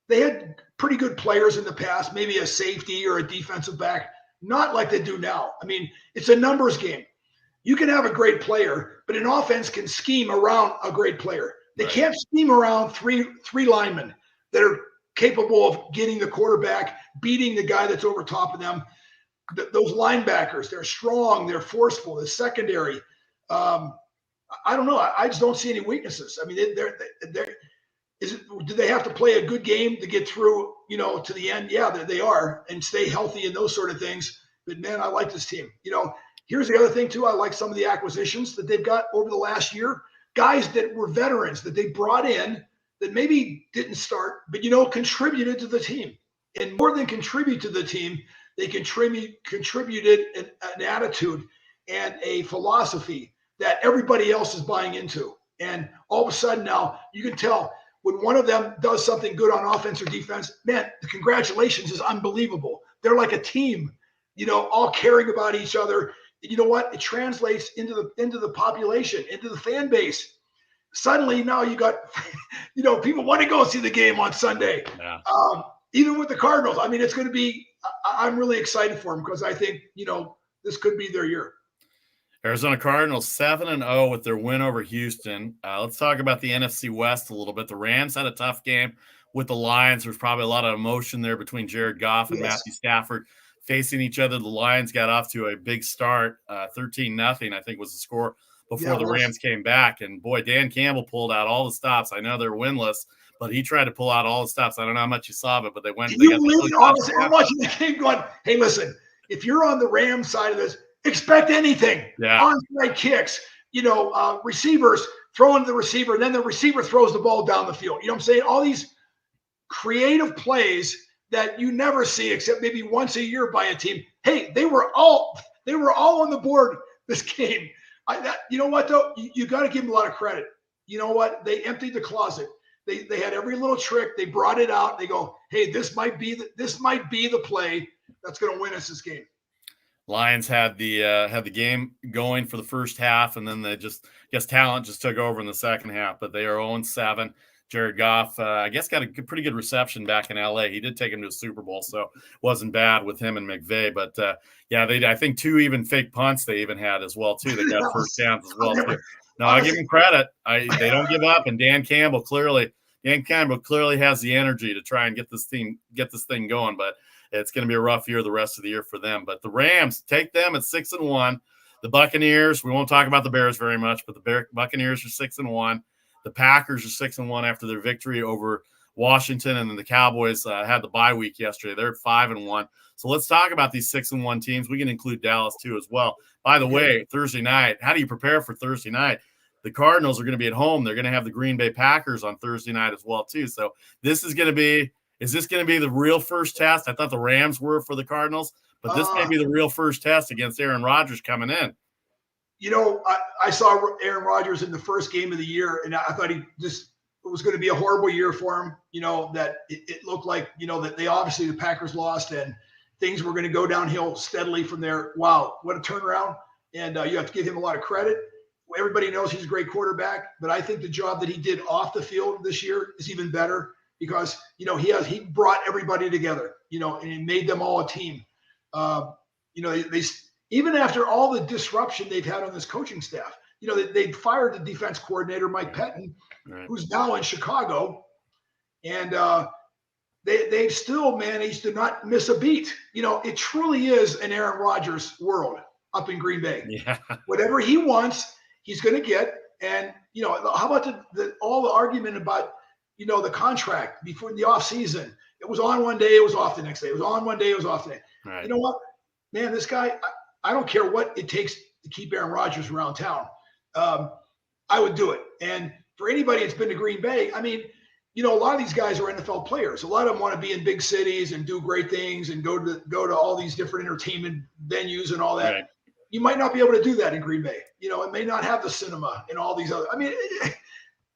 they had pretty good players in the past, maybe a safety or a defensive back, not like they do now. I mean, it's a numbers game. You can have a great player, but an offense can scheme around a great player. They can't scheme around three linemen that are capable of getting the quarterback, beating the guy that's over top of them. Those linebackers, they're strong, they're forceful, the secondary. I don't know. I just don't see any weaknesses. I mean, do they have to play a good game to get through, you know, to the end? Yeah, they are, and stay healthy and those sort of things. But man, I like this team. You know, here's the other thing too. I like some of the acquisitions that they've got over the last year. Guys that were veterans that they brought in that maybe didn't start, but, you know, contributed to the team. And more than contribute to the team, they contributed an attitude and a philosophy that everybody else is buying into. And all of a sudden now you can tell when one of them does something good on offense or defense, man, the congratulations is unbelievable. They're like a team, you know, all caring about each other. You know what? It translates into the population, into the fan base. Suddenly now you got, you know, people want to go see the game on Sunday. Yeah. Even with the Cardinals. I mean, it's going to be, I'm really excited for them because I think, you know, this could be their year. Arizona Cardinals 7-0 with their win over Houston. Let's talk about the NFC West a little bit. The Rams had a tough game with the Lions. There's probably a lot of emotion there between Jared Goff and Matthew Stafford facing each other. The Lions got off to a big start. 13-0, I think, was the score before the Rams came back. And boy, Dan Campbell pulled out all the stops. I know they're winless, but he tried to pull out all the stops. I don't know how much you saw of it, but they went. I'm watching the game going, hey, listen, if you're on the Rams side of this, expect anything. Yeah. Onside kicks, you know, receivers throwing to the receiver, and then the receiver throws the ball down the field. You know what I'm saying? All these creative plays that you never see except maybe once a year by a team. Hey, they were all on the board this game. You know what, though? You got to give them a lot of credit. You know what? They emptied the closet. They had every little trick. They brought it out. They go, hey, this might be the play that's going to win us this game. Lions had the game going for the first half, and then they talent just took over in the second half. But they are 0-7. Jared Goff, I guess, got a pretty good reception back in LA. He did take him to a Super Bowl, so it wasn't bad with him and McVay. But yeah, I think 2 even fake punts they even had as well too. They got first downs as well too. No, I give him credit. They don't give up, and Dan Campbell clearly has the energy to try and get this thing going. But it's going to be a rough year the rest of the year for them. But the Rams, take them at 6-1. The Buccaneers, we won't talk about the Bears very much, but the Buccaneers are 6-1. The Packers are 6-1 after their victory over Washington, and then the Cowboys had the bye week yesterday. They're 5-1. So let's talk about these 6-1 teams. We can include Dallas too as well. By the way, Thursday night, how do you prepare for Thursday night? The Cardinals are going to be at home. They're going to have the Green Bay Packers on Thursday night as well too. So is this going to be the real first test? I thought the Rams were for the Cardinals, but this may be the real first test against Aaron Rodgers coming in. You know, I saw Aaron Rodgers in the first game of the year, and I thought it was going to be a horrible year for him. You know, that it looked like, you know, that the Packers lost and things were going to go downhill steadily from there. Wow, what a turnaround. And you have to give him a lot of credit. Everybody knows he's a great quarterback, but I think the job that he did off the field this year is even better because, you know, he brought everybody together, you know, and he made them all a team. You know, they even after all the disruption they've had on this coaching staff, you know, they fired the defense coordinator, Mike Pettin, who's now in Chicago. And they've still managed to not miss a beat. You know, it truly is an Aaron Rodgers world up in Green Bay. Yeah. Whatever he wants, he's going to get. And, you know, how about all the argument about, you know, the contract before the offseason? It was on one day, it was off the next day. It was on one day, it was off the next. Right. You know what? Man, this guy, I don't care what it takes to keep Aaron Rodgers around town. I would do it. And for anybody that's been to Green Bay, I mean, you know, a lot of these guys are NFL players. A lot of them want to be in big cities and do great things and go to all these different entertainment venues and all that. Right. You might not be able to do that in Green Bay. You know, it may not have the cinema and all these other. I mean,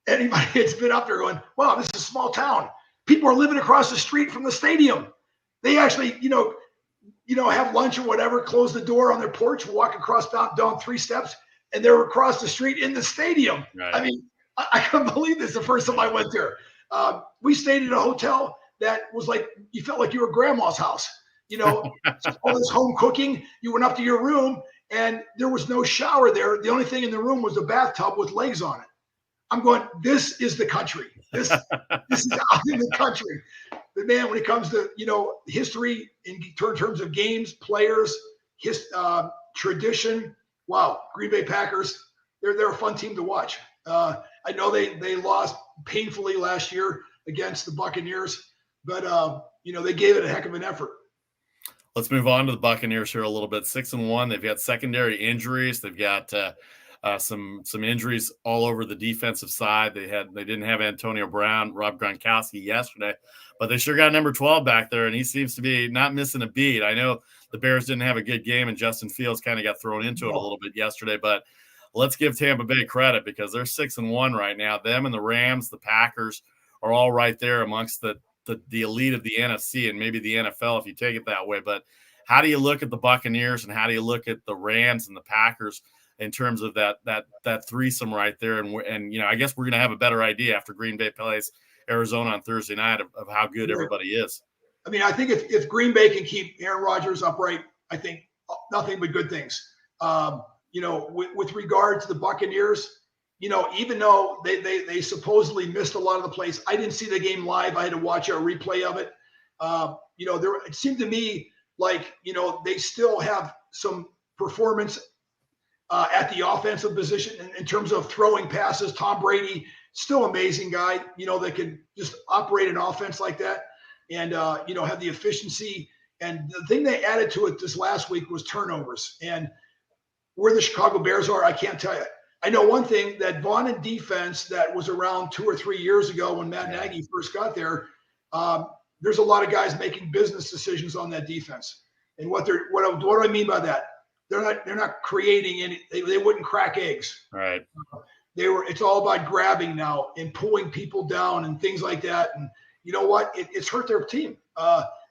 anybody that's been up there going, wow, this is a small town. People are living across the street from the stadium. They actually, you know, have lunch or whatever, close the door on their porch, walk across down 3 steps, and they're across the street in the stadium. Right. I mean, I couldn't believe this the first time I went there. We stayed in a hotel that was like, you felt like you were grandma's house. You know, all this home cooking. You went up to your room, and there was no shower there. The only thing in the room was a bathtub with legs on it. I'm going, this is the country. This is out in the country. But man, when it comes to, you know, history in terms of games, players, tradition, wow, Green Bay Packers, they're a fun team to watch. I know they lost painfully last year against the Buccaneers, but you know, they gave it a heck of an effort. Let's move on to the Buccaneers here a little bit. 6-1. They've got secondary injuries. They've got some injuries all over the defensive side. They didn't have Antonio Brown, Rob Gronkowski yesterday, but they sure got number 12 back there, and he seems to be not missing a beat. I know the Bears didn't have a good game, and Justin Fields kind of got thrown into it a little bit yesterday, but let's give Tampa Bay credit because they're 6-1 right now. Them and the Rams, the Packers are all right there amongst the elite of the NFC and maybe the NFL if you take it that way. But how do you look at the Buccaneers and how do you look at the Rams and the Packers in terms of that threesome right there? And you know, I guess we're going to have a better idea after Green Bay plays Arizona on Thursday night of how good everybody is. I mean, I think if Green Bay can keep Aaron Rodgers upright, I think nothing but good things. You know, with regard to the Buccaneers, you know, even though they supposedly missed a lot of the plays, I didn't see the game live. I had to watch a replay of it. You know, it seemed to me like, you know, they still have some performance at the offensive position in terms of throwing passes. Tom Brady, still amazing guy, you know, that can just operate an offense like that and, you know, have the efficiency. And the thing they added to it this last week was turnovers. And where the Chicago Bears are, I can't tell you. I know one thing, that Vaughn defense that was around 2 or 3 years ago when Matt Nagy first got there, there's a lot of guys making business decisions on that defense. And what do I mean by that? They're not creating any. They wouldn't crack eggs. Right. It's all about grabbing now and pulling people down and things like that. And you know what? It's hurt their team.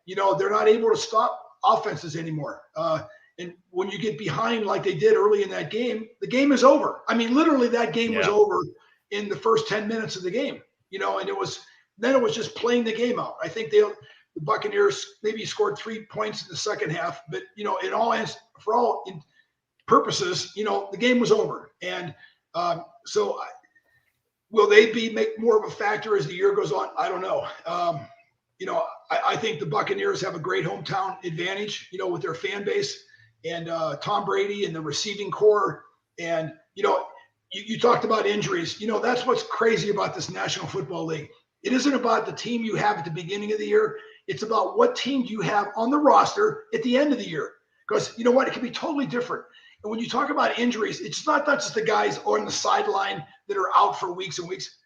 You know, they're not able to stop offenses anymore. And when you get behind like they did early in that game, the game is over. I mean, literally that game was over in the first 10 minutes of the game. and it was just playing the game out. I think the Buccaneers maybe scored 3 points in the second half, but for all purposes, the game was over. And will they make more of a factor as the year goes on? I don't know. I think the Buccaneers have a great hometown advantage, with their fan base and Tom Brady and the receiving core. And, you talked about injuries. That's what's crazy about this National Football League. It isn't about the team you have at the beginning of the year. It's about what team you have on the roster at the end of the year. Because you know what? It can be totally different. And when you talk about injuries, it's not just the guys on the sideline that are out for weeks and weeks.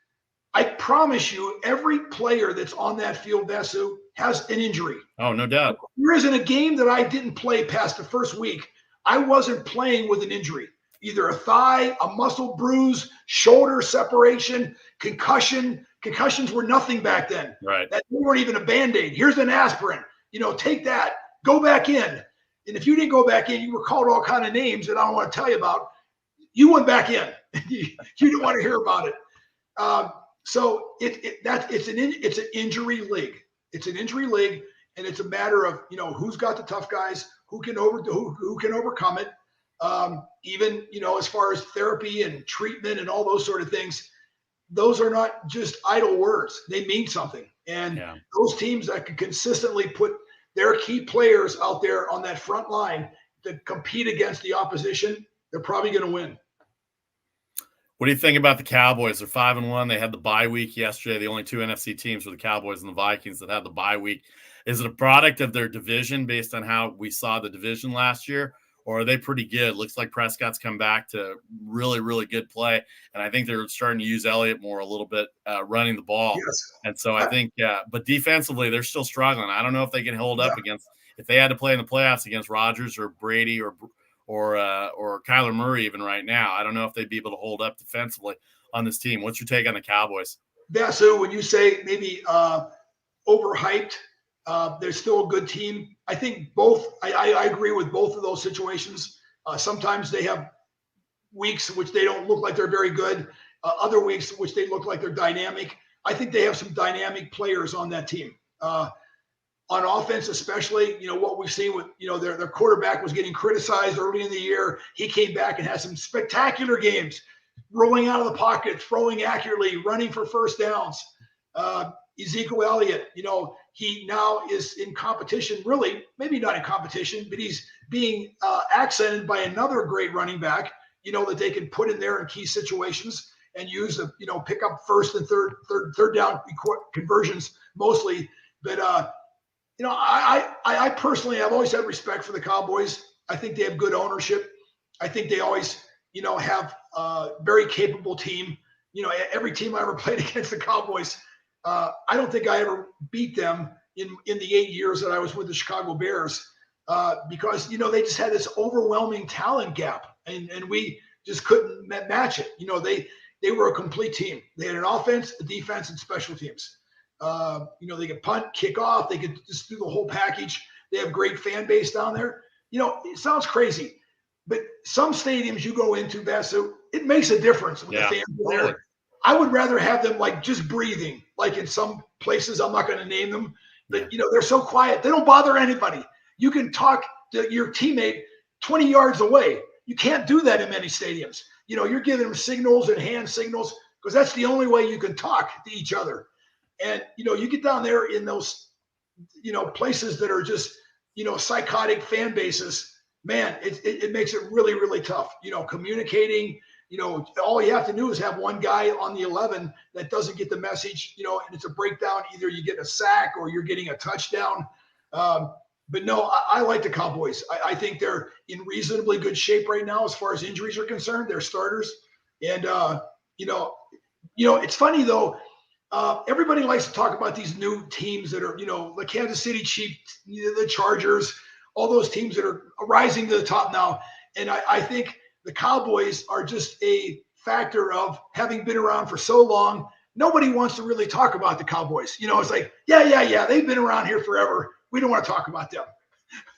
I promise you, every player that's on that field, Vasu, has an injury. Oh, no doubt. There isn't a game that I didn't play past the first week. I wasn't playing with an injury, either a thigh, a muscle bruise, shoulder separation, concussion. Concussions were nothing back then. Right. They weren't even a Band-Aid. Here's an aspirin. Take that. Go back in. And if you didn't go back in, you were called all kind of names that I don't want to tell you about. You went back in. You didn't want to hear about it. So it's an injury league. It's an injury league, and it's a matter of who's got the tough guys, who can overcome it. Even as far as therapy and treatment and all those sort of things, those are not just idle words. They mean something. And those teams that can consistently put their key players out there on that front line to compete against the opposition, they're probably going to win. What do you think about the Cowboys? They're 5-1. They had the bye week yesterday. The only two NFC teams were the Cowboys and the Vikings that had the bye week. Is it a product of their division based on how we saw the division last year, or are they pretty good? Looks like Prescott's come back to really, really good play, and I think they're starting to use Elliott more a little bit running the ball. Yes. And so I think, but defensively, they're still struggling. I don't know if they can hold up against – if they had to play in the playoffs against Rodgers or Brady or Kyler Murray even right now. I don't know if they'd be able to hold up defensively on this team. What's your take on the Cowboys? Vasu, when you say maybe overhyped, they're still a good team. I think both. I agree with both of those situations. Sometimes they have weeks in which they don't look like they're very good. Other weeks in which they look like they're dynamic. I think they have some dynamic players on that team. On offense, especially, what we've seen with, their quarterback was getting criticized early in the year. He came back and had some spectacular games, rolling out of the pocket, throwing accurately, running for first downs. Ezekiel Elliott, he now is in competition, really, maybe not in competition, but he's being accented by another great running back, that they can put in there in key situations and use, pick up first and third down conversions mostly. But, I personally have always had respect for the Cowboys. I think they have good ownership. I think they always, have a very capable team. Every team I ever played against the Cowboys, I don't think I ever beat them in the 8 years that I was with the Chicago Bears because, they just had this overwhelming talent gap and we just couldn't match it. They were a complete team. They had an offense, a defense, and special teams. They could punt, kick off. They could just do the whole package. They have great fan base down there. It sounds crazy, but some stadiums you go into, Vasu, it makes a difference when the fans are there. I would rather have them like just breathing, like in some places, I'm not going to name them, but they're so quiet. They don't bother anybody. You can talk to your teammate 20 yards away. You can't do that in many stadiums. You're giving them signals and hand signals because that's the only way you can talk to each other. And, you get down there in those, places that are just, psychotic fan bases, man, it makes it really, really tough, communicating, all you have to do is have one guy on the 11 that doesn't get the message, and it's a breakdown. Either you get a sack or you're getting a touchdown. But no, I like the Cowboys. I think they're in reasonably good shape right now as far as injuries are concerned. They're starters. And, it's funny, though. Everybody likes to talk about these new teams that are, the Kansas City Chiefs, the Chargers, all those teams that are rising to the top now. And I think the Cowboys are just a factor of having been around for so long. Nobody wants to really talk about the Cowboys. It's like, yeah, they've been around here forever. We don't want to talk about them.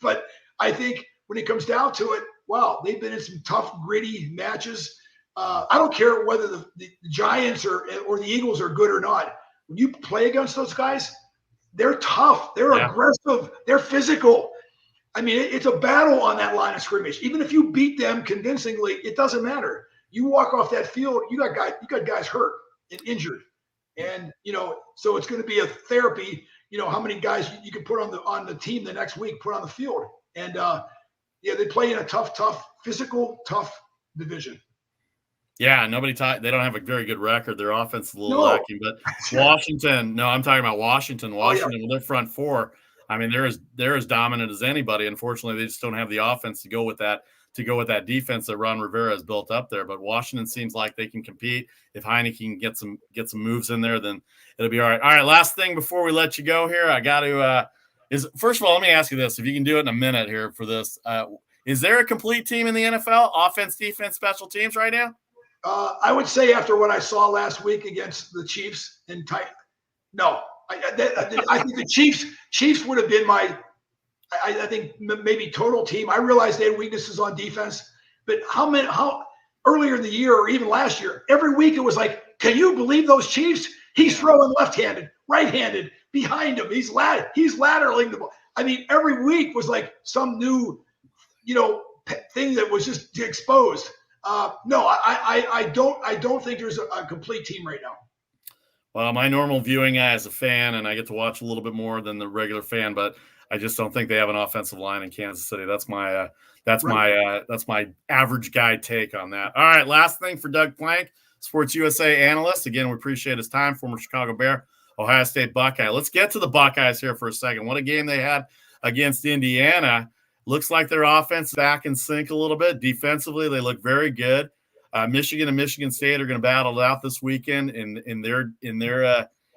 But I think when it comes down to it, wow, they've been in some tough, gritty matches. I don't care whether the Giants or the Eagles are good or not. when you play against those guys, they're tough, they're aggressive, they're physical. I mean, it's a battle on that line of scrimmage. Even if you beat them convincingly, it doesn't matter. You walk off that field, you got guys hurt and injured, and so it's going to be a therapy. How many guys you can put on the team the next week, put on the field, and they play in a tough, physical, tough division. Yeah, they don't have a very good record. Their offense is a little lacking, but Washington. No, I'm talking about Washington. Washington with their front four. I mean, they're as dominant as anybody. Unfortunately, they just don't have the offense to go with that defense that Ron Rivera has built up there. But Washington seems like they can compete. If Heineke can get some moves in there, then it'll be all right. All right, last thing before we let you go here, I got to first of all, let me ask you this: if you can do it in a minute here for this, is there a complete team in the NFL, offense, defense, special teams right now? I would say after what I saw last week against the Chiefs no. I think the Chiefs would have been I think maybe total team. I realized they had weaknesses on defense, but how earlier in the year or even last year, every week it was like, can you believe those Chiefs? He's throwing left-handed, right-handed, behind him. He's lateraling the ball. I mean, every week was like some new, thing that was just exposed. No, I don't think there's a complete team right now. Well, my normal viewing as a fan, and I get to watch a little bit more than the regular fan, but I just don't think they have an offensive line in Kansas City. That's my average guy take on that. All right, last thing for Doug Plank, Sports USA analyst. Again, we appreciate his time. Former Chicago Bear, Ohio State Buckeye. Let's get to the Buckeyes here for a second. What a game they had against Indiana. Looks like their offense back in sync a little bit. Defensively, they look very good. Michigan and Michigan State are going to battle it out this weekend in their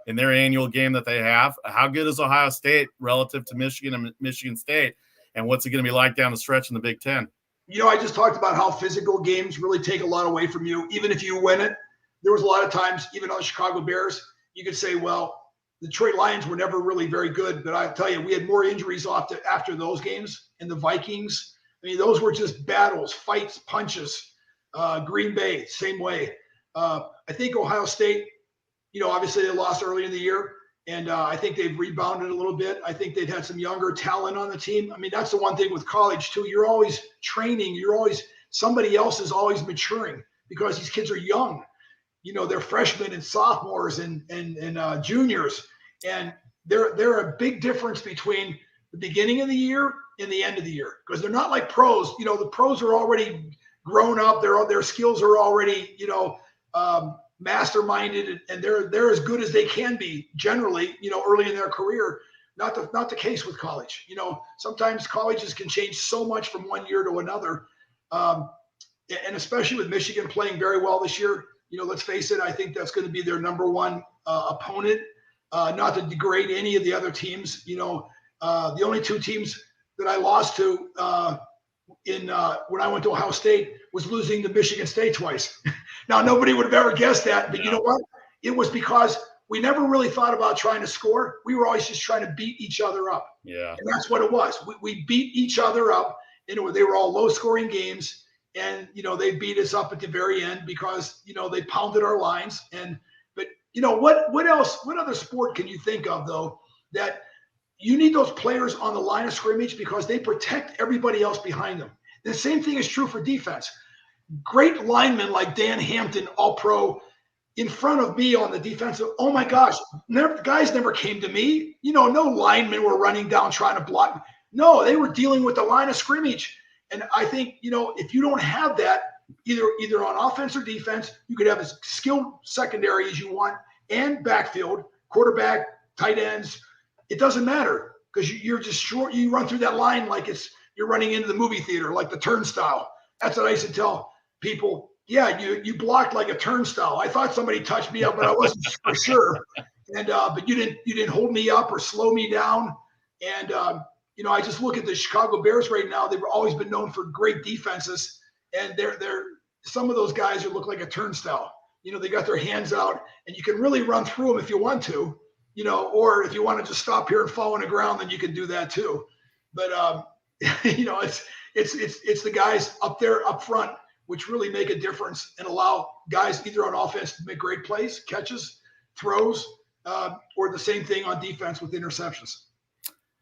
annual game that they have. How good is Ohio State relative to Michigan and Michigan State, and what's it going to be like down the stretch in the Big Ten? I just talked about how physical games really take a lot away from you. Even if you win it, there was a lot of times, even on the Chicago Bears, you could say, well, the Detroit Lions were never really very good, but I tell you, we had more injuries after those games. And the Vikings, I mean, those were just battles, fights, punches. Green Bay, same way. I think Ohio State, obviously they lost early in the year, and I think they've rebounded a little bit. I think they've had some younger talent on the team. I mean, that's the one thing with college too. You're always training. Somebody else is always maturing because these kids are young. They're freshmen and sophomores and juniors, and they're a big difference between the beginning of the year and the end of the year because they're not like pros. The pros are already grown up. Their skills are already, masterminded, and they're as good as they can be generally, early in their career. Not the case with college. Sometimes colleges can change so much from one year to another. And especially with Michigan playing very well this year, let's face it, I think that's going to be their number one opponent, not to degrade any of the other teams. The only two teams that I lost to when I went to Ohio State was losing to Michigan State twice. Now, nobody would have ever guessed that, but you know what? It was because we never really thought about trying to score. We were always just trying to beat each other up. Yeah. And that's what it was. We beat each other up, and they were all low-scoring games, and, they beat us up at the very end because, they pounded our lines. But what else, what other sport can you think of, though, that you need those players on the line of scrimmage because they protect everybody else behind them. The same thing is true for defense. Great linemen like Dan Hampton, all-pro, in front of me on the defensive. Oh, my gosh, guys never came to me. No linemen were running down trying to block. No, they were dealing with the line of scrimmage. And I think, if you don't have that, either on offense or defense, you could have as skilled secondary as you want and backfield, quarterback, tight ends. It doesn't matter because you're just short. You run through that line like you're running into the movie theater, like the turnstile. That's what I used to tell people. Yeah, you blocked like a turnstile. I thought somebody touched me up, but I wasn't for sure. And but you didn't hold me up or slow me down. And I just look at the Chicago Bears right now. They've always been known for great defenses, and they're some of those guys who look like a turnstile. They got their hands out, and you can really run through them if you want to. Or if you want to just stop here and fall on the ground, then you can do that too. But it's the guys up there up front which really make a difference and allow guys either on offense to make great plays, catches, throws, or the same thing on defense with interceptions.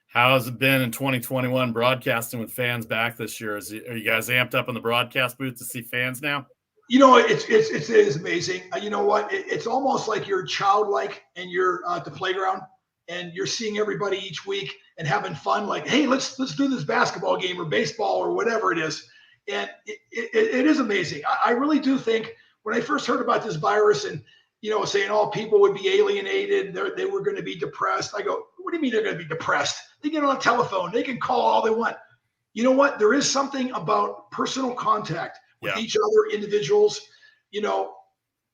How has it been in 2021 broadcasting with fans back this year? Are you guys amped up in the broadcast booth to see fans now? It is amazing. You know what? It's almost like you're childlike and you're at the playground and you're seeing everybody each week and having fun. Like, hey, let's do this basketball game or baseball or whatever it is. And it is amazing. I really do think when I first heard about this virus and saying all people would be alienated, they were going to be depressed. I go, what do you mean they're going to be depressed? They get on a telephone, they can call all they want. You know what? There is something about personal contact with each other, individuals.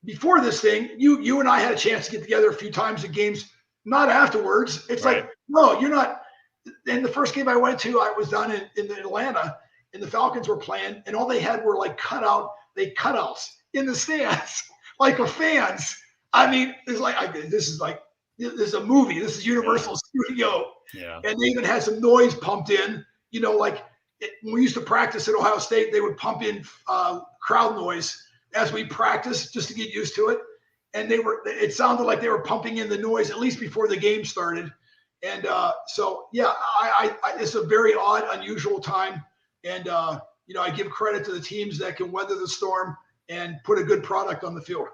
Before this thing, you and I had a chance to get together a few times at games, not afterwards. It's right. Like, no, you're not. And the first game I went to, I was down in Atlanta, and the Falcons were playing, and all they had were like cutouts in the stands, like of fans. I mean, it's like this is a movie. This is Universal Studio. Yeah. And they even had some noise pumped in. When we used to practice at Ohio State, they would pump in crowd noise as we practiced just to get used to it. And it sounded like they were pumping in the noise at least before the game started. And it's a very odd, unusual time. And, I give credit to the teams that can weather the storm and put a good product on the field.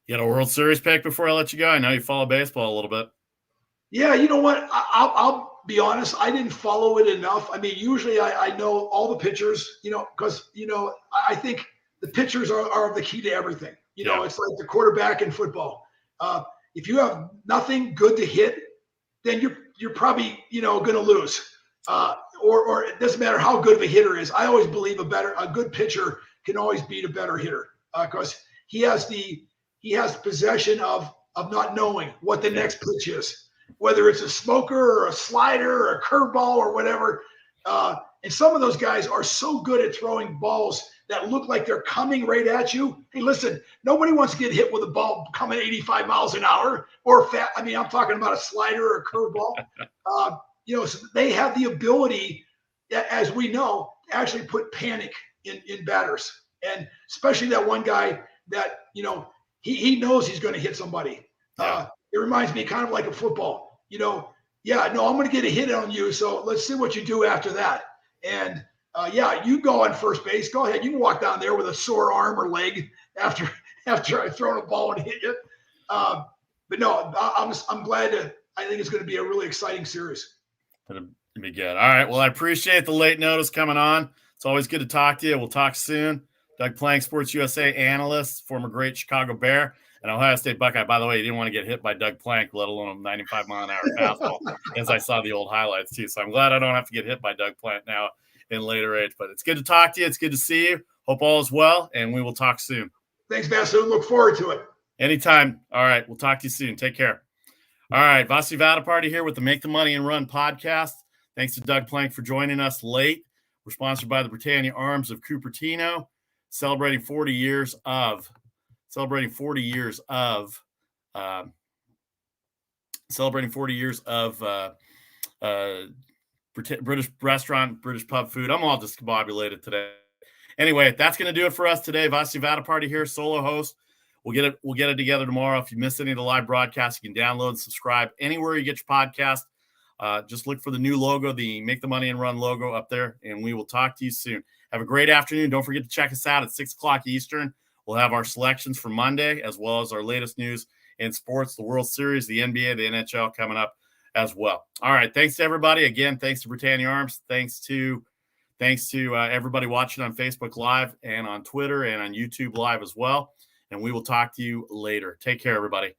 You got a World Series pick before I let you go? I know you follow baseball a little bit. Yeah, you know what? I'll be honest. I didn't follow it enough. I mean, usually I know all the pitchers, because, I think the pitchers are the key to everything. It's like the quarterback in football. If you have nothing good to hit, then you're probably, going to lose. Or it doesn't matter how good of a hitter is. I always believe a good pitcher can always beat a better hitter because he has possession of not knowing what the next pitch is, whether it's a smoker or a slider or a curveball or whatever. And some of those guys are so good at throwing balls that look like they're coming right at you. Hey, listen, nobody wants to get hit with a ball coming 85 miles an hour or fat. I mean, I'm talking about a slider or a curveball. So they have the ability, as we know, to actually put panic in batters. And especially that one guy that, he knows he's going to hit somebody. It reminds me kind of like a football, I'm going to get a hit on you. So let's see what you do after that. And you go on first base. Go ahead. You can walk down there with a sore arm or leg after I've thrown a ball and hit you. But no, I'm glad I think it's going to be a really exciting series. It'll be good. All right. Well, I appreciate the late notice coming on. It's always good to talk to you. We'll talk soon. Doug Plank, Sports USA analyst, former great Chicago Bear, and Ohio State Buckeye. By the way, you didn't want to get hit by Doug Plank, let alone a 95-mile-an-hour fastball, as I saw the old highlights too. So I'm glad I don't have to get hit by Doug Plank now in later age. But it's good to talk to you. It's good to see you. Hope all is well, and we will talk soon. Thanks, Vassar. Look forward to it. Anytime. All right. We'll talk to you soon. Take care. All right. Vasi Vadaparty here with the Make the Money and Run podcast. Thanks to Doug Plank for joining us late. We're sponsored by the Britannia Arms of Cupertino, celebrating 40 years of British restaurant, British pub food. I'm all discombobulated today. Anyway, that's going to do it for us today. Vasi Vadaparty here, solo host. We'll get it together tomorrow. If you missed any of the live broadcasts, you can download and subscribe anywhere you get your podcast. Just look for the new logo, the Make the Money and Run logo up there, and we will talk to you soon. Have a great afternoon. Don't forget to check us out at 6 o'clock Eastern. We'll have our selections for Monday, as well as our latest news in sports, the World Series, the NBA, the NHL coming up as well. All right. Thanks to everybody. Again, thanks to Britannia Arms. Thanks to everybody watching on Facebook Live and on Twitter and on YouTube Live as well. And we will talk to you later. Take care, everybody.